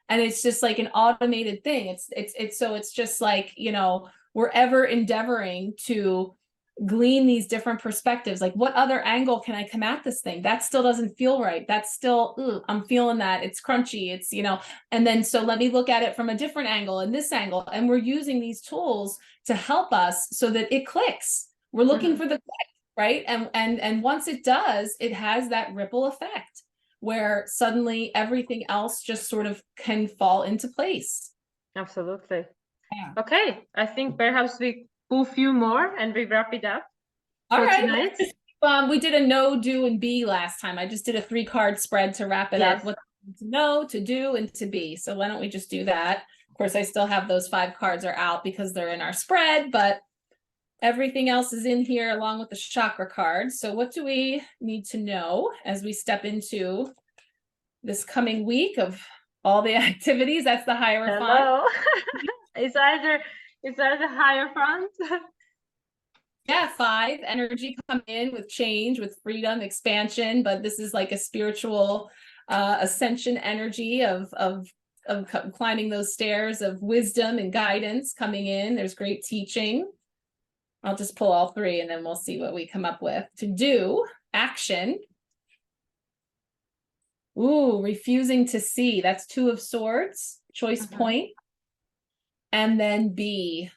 And it's just like an automated thing. It's just like, you know, we're ever endeavoring to glean these different perspectives. Like, what other angle can I come at this thing? That still doesn't feel right. That's still, I'm feeling that it's crunchy. It's, you know, and then so let me look at it from a different angle and this angle. And we're using these tools to help us so that it clicks. We're looking for the click, right? And once it does, it has that ripple effect where suddenly everything else just sort of can fall into place. Absolutely. Yeah. Okay, I think perhaps we pull a few more and we wrap it up. All right. Tonight. We did a know, do, and be last time. I just did a 3-card spread to wrap it up. What to know, to do, and to be. So why don't we just do that? Of course, I still have those 5 cards are out because they're in our spread, but everything else is in here along with the chakra cards. So what do we need to know as we step into this coming week of all the activities? That's the Hierophant. Hello. it's either Hierophant. Yeah, 5 energy come in with change, with freedom, expansion, but this is like a spiritual ascension energy of climbing those stairs of wisdom and guidance coming in. There's great teaching. I'll just pull all 3 and then we'll see what we come up with. To do, action. Ooh, refusing to see. That's 2 of Swords, choice point. And then be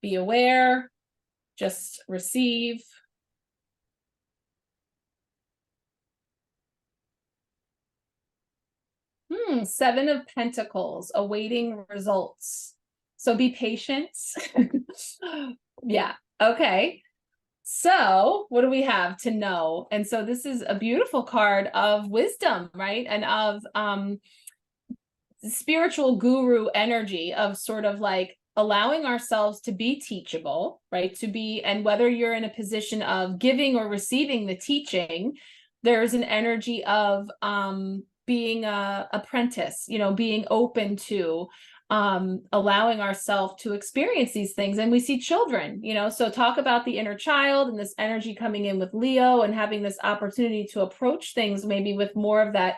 aware, just receive. Seven of Pentacles, awaiting results. So be patient. Yeah. Okay. So what do we have to know? And so this is a beautiful card of wisdom, right? And of spiritual guru energy of sort of like allowing ourselves to be teachable, right? To be, and whether you're in a position of giving or receiving the teaching, there's an energy of being a apprentice, you know, being open to allowing ourselves to experience these things. And we see children, you know, so talk about the inner child and this energy coming in with Leo and having this opportunity to approach things maybe with more of that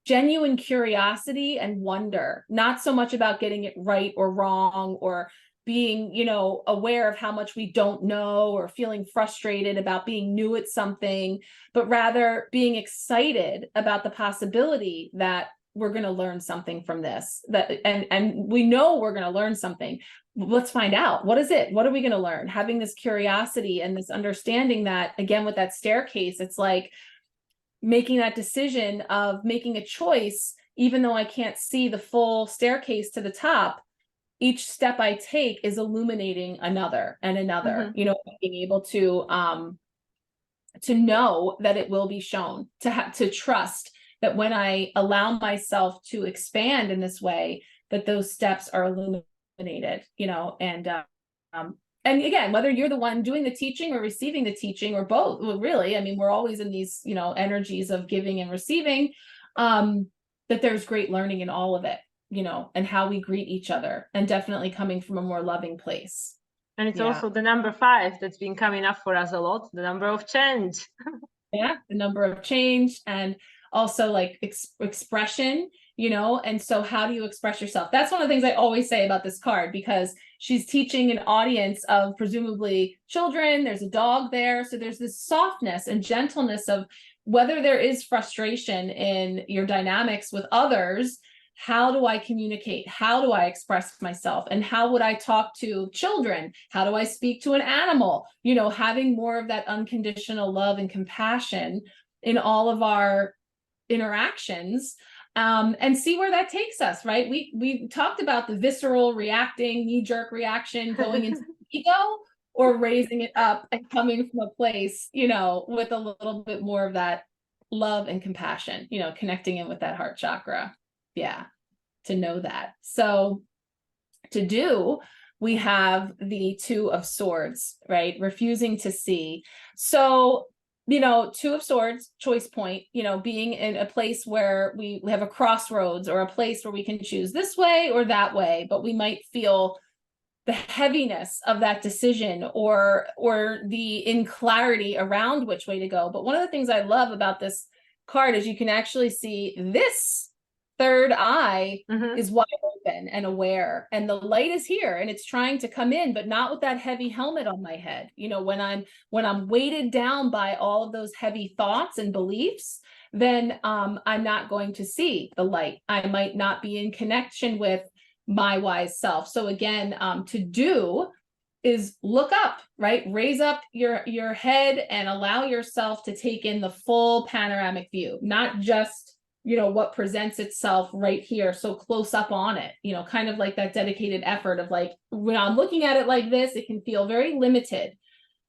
genuine curiosity and wonder, not so much about getting it right or wrong or being, you know, aware of how much we don't know or feeling frustrated about being new at something, but rather being excited about the possibility that we're going to learn something from this, that and we know we're going to learn something. Let's find out. What is it? What are we going to learn? Having this curiosity and this understanding that, again, with that staircase, it's like making that decision of making a choice, even though I can't see the full staircase to the top. Each step I take is illuminating another and another, you know, being able to know that it will be shown, to trust that when I allow myself to expand in this way, that those steps are illuminated, you know, and again, whether you're the one doing the teaching or receiving the teaching or both, well, really, I mean, we're always in these, you know, energies of giving and receiving, that there's great learning in all of it, you know, and how we greet each other, and definitely coming from a more loving place. And it's also the number 5 that's been coming up for us a lot, the number of change. Yeah, the number of change, and also like expression, you know, and so how do you express yourself? That's one of the things I always say about this card, because she's teaching an audience of presumably children. There's a dog there. So there's this softness and gentleness of whether there is frustration in your dynamics with others. How do I communicate? How do I express myself? And how would I talk to children? How do I speak to an animal? You know, having more of that unconditional love and compassion in all of our interactions, and see where that takes us, right? We talked about the visceral reacting, knee-jerk reaction, going into ego, or raising it up and coming from a place, with a little bit more of that love and compassion, connecting in with that heart chakra. Yeah, to know that. So to do, we have the Two of Swords, right? Refusing to see. So, Two of Swords, choice point, being in a place where we have a crossroads, or a place where we can choose this way or that way, but we might feel the heaviness of that decision, or the inclarity around which way to go. But one of the things I love about this card is you can actually see this third eye is wide open and aware, and the light is here and it's trying to come in, but not with that heavy helmet on my head. When I'm weighted down by all of those heavy thoughts and beliefs, then I'm not going to see the light. I might not be in connection with my wise self. So again, to do is look up, right? Raise up your head and allow yourself to take in the full panoramic view, not just, what presents itself right here, so close up on it, kind of like that dedicated effort of like, when I'm looking at it like this, it can feel very limited,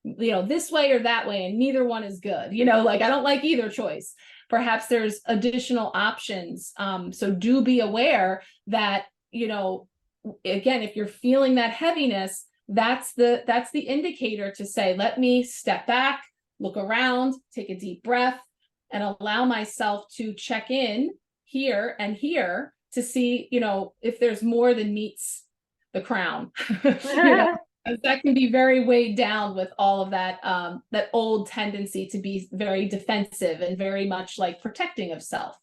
this way or that way, and neither one is good. Like, I don't like either choice. Perhaps there's additional options. So do be aware that, again, if you're feeling that heaviness, that's the indicator to say, let me step back, look around, take a deep breath, and allow myself to check in here and here to see, if there's more than meets the crown. That can be very weighed down with all of that, that old tendency to be very defensive and very much like protecting of self.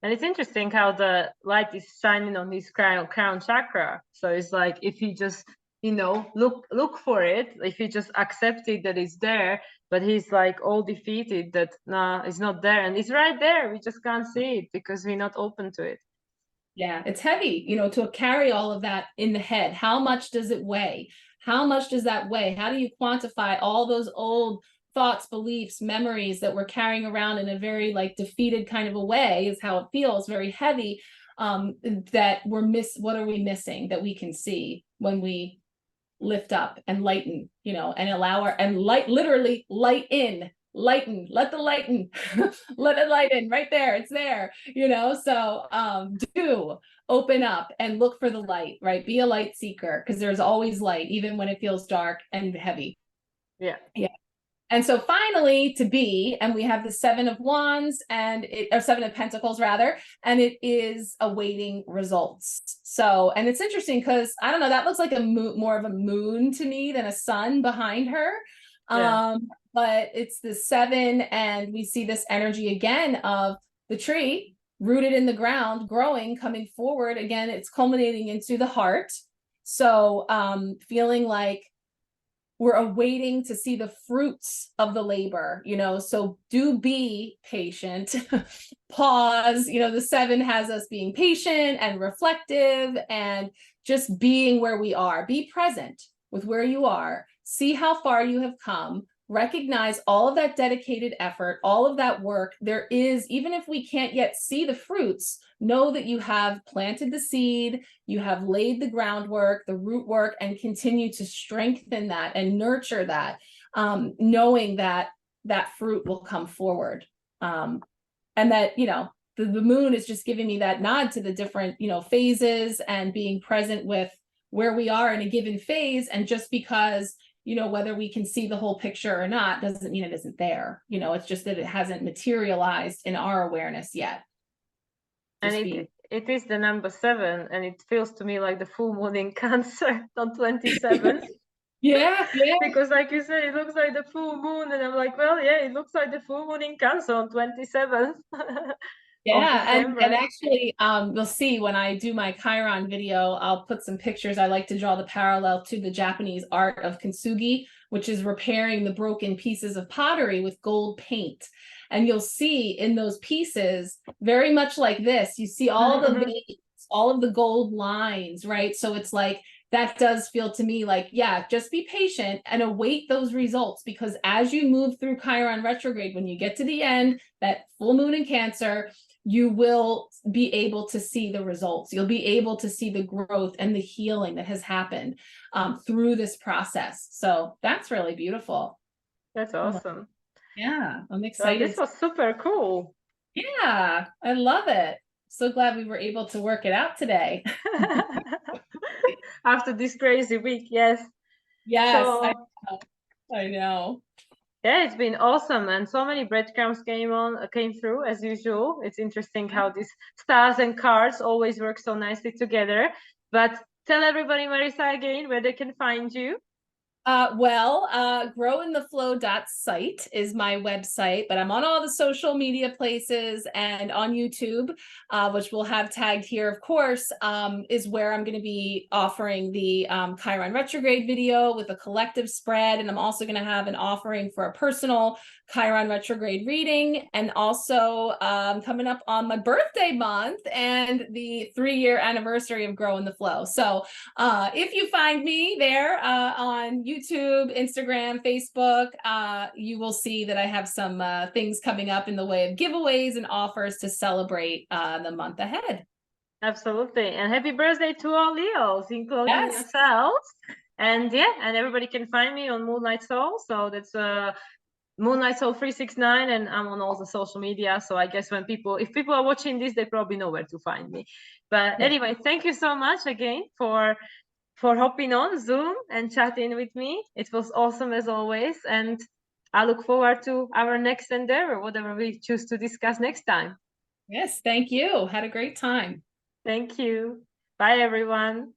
And it's interesting how the light is shining on this crown chakra. So it's like, if you just, look for it, if you just accept it that it's there, but he's like all defeated that, nah, it's not there. And it's right there. We just can't see it because we're not open to it. Yeah, it's heavy, to carry all of that in the head. How much does it weigh? How much does that weigh? How do you quantify all those old thoughts, beliefs, memories that we're carrying around in a very like defeated kind of a way, is how it feels, very heavy, that what are we missing that we can see when we lift up and lighten, and allow literally lighten, let the lighten, let it light in right there. It's there, so do open up and look for the light, right? Be a light seeker, because there's always light, even when it feels dark and heavy. Yeah. And so finally, to be, and we have the Seven of Wands or Seven of Pentacles rather, and it is awaiting results. So, and it's interesting because I don't know, that looks like more of a moon to me than a sun behind her. Yeah. But it's the seven, and we see this energy again of the tree rooted in the ground, growing, coming forward. Again, it's culminating into the heart. So feeling like we're awaiting to see the fruits of the labor, so do be patient, pause, the seven has us being patient and reflective and just being where we are. Be present with where you are, see how far you have come, recognize all of that dedicated effort, all of that work. There is, even if we can't yet see the fruits, know that you have planted the seed, you have laid the groundwork, the root work, and continue to strengthen that and nurture that, knowing that that fruit will come forward. And that, the moon is just giving me that nod to the different, phases, and being present with where we are in a given phase. And just because, whether we can see the whole picture or not doesn't mean it isn't there. It's just that it hasn't materialized in our awareness yet. And it is the number 7, and it feels to me like the full moon in Cancer on 27th. Yeah. Because like you said, it looks like the full moon, and I'm like, well, yeah, it looks like the full moon in Cancer on 27th. Yeah, and actually, you'll see when I do my Chiron video, I'll put some pictures. I like to draw the parallel to the Japanese art of kintsugi, which is repairing the broken pieces of pottery with gold paint. And you'll see in those pieces, very much like this, you see all the veins, all of the gold lines, right? So it's like, that does feel to me like, yeah, just be patient and await those results, because as you move through Chiron retrograde, when you get to the end, that full moon in Cancer, you will be able to see the results. You'll be able to see the growth and the healing that has happened through this process. So that's really beautiful. That's awesome. Yeah, I'm Well, excited. this was super cool. Yeah, I love it. So glad we were able to work it out today. After this crazy week, yes. Yes, So I know. yeah, it's been awesome, and so many breadcrumbs came through as usual. It's interesting how these stars and cards always work so nicely together. But tell everybody, Marisa, again, where they can find you. Growintheflow.site is my website, but I'm on all the social media places and on YouTube, which we'll have tagged here, of course, is where I'm going to be offering the Chiron retrograde video with a collective spread. And I'm also going to have an offering for a personal Chiron retrograde reading, and also coming up on my birthday month and the 3-year anniversary of Grow in the Flow. So if you find me there on YouTube, Instagram, Facebook, you will see that I have some things coming up in the way of giveaways and offers to celebrate the month ahead. Absolutely. And happy birthday to all Leos, including yourselves. And yeah, and everybody can find me on Moonlight Soul. So that's Moonlight Soul 369, and I'm on all the social media. So I guess if people are watching this, they probably know where to find me. But anyway, thank you so much again for hopping on Zoom and chatting with me. It was awesome as always, and I look forward to our next endeavor, whatever we choose to discuss next time. Yes, thank you. Had a great time. Thank you. Bye, everyone.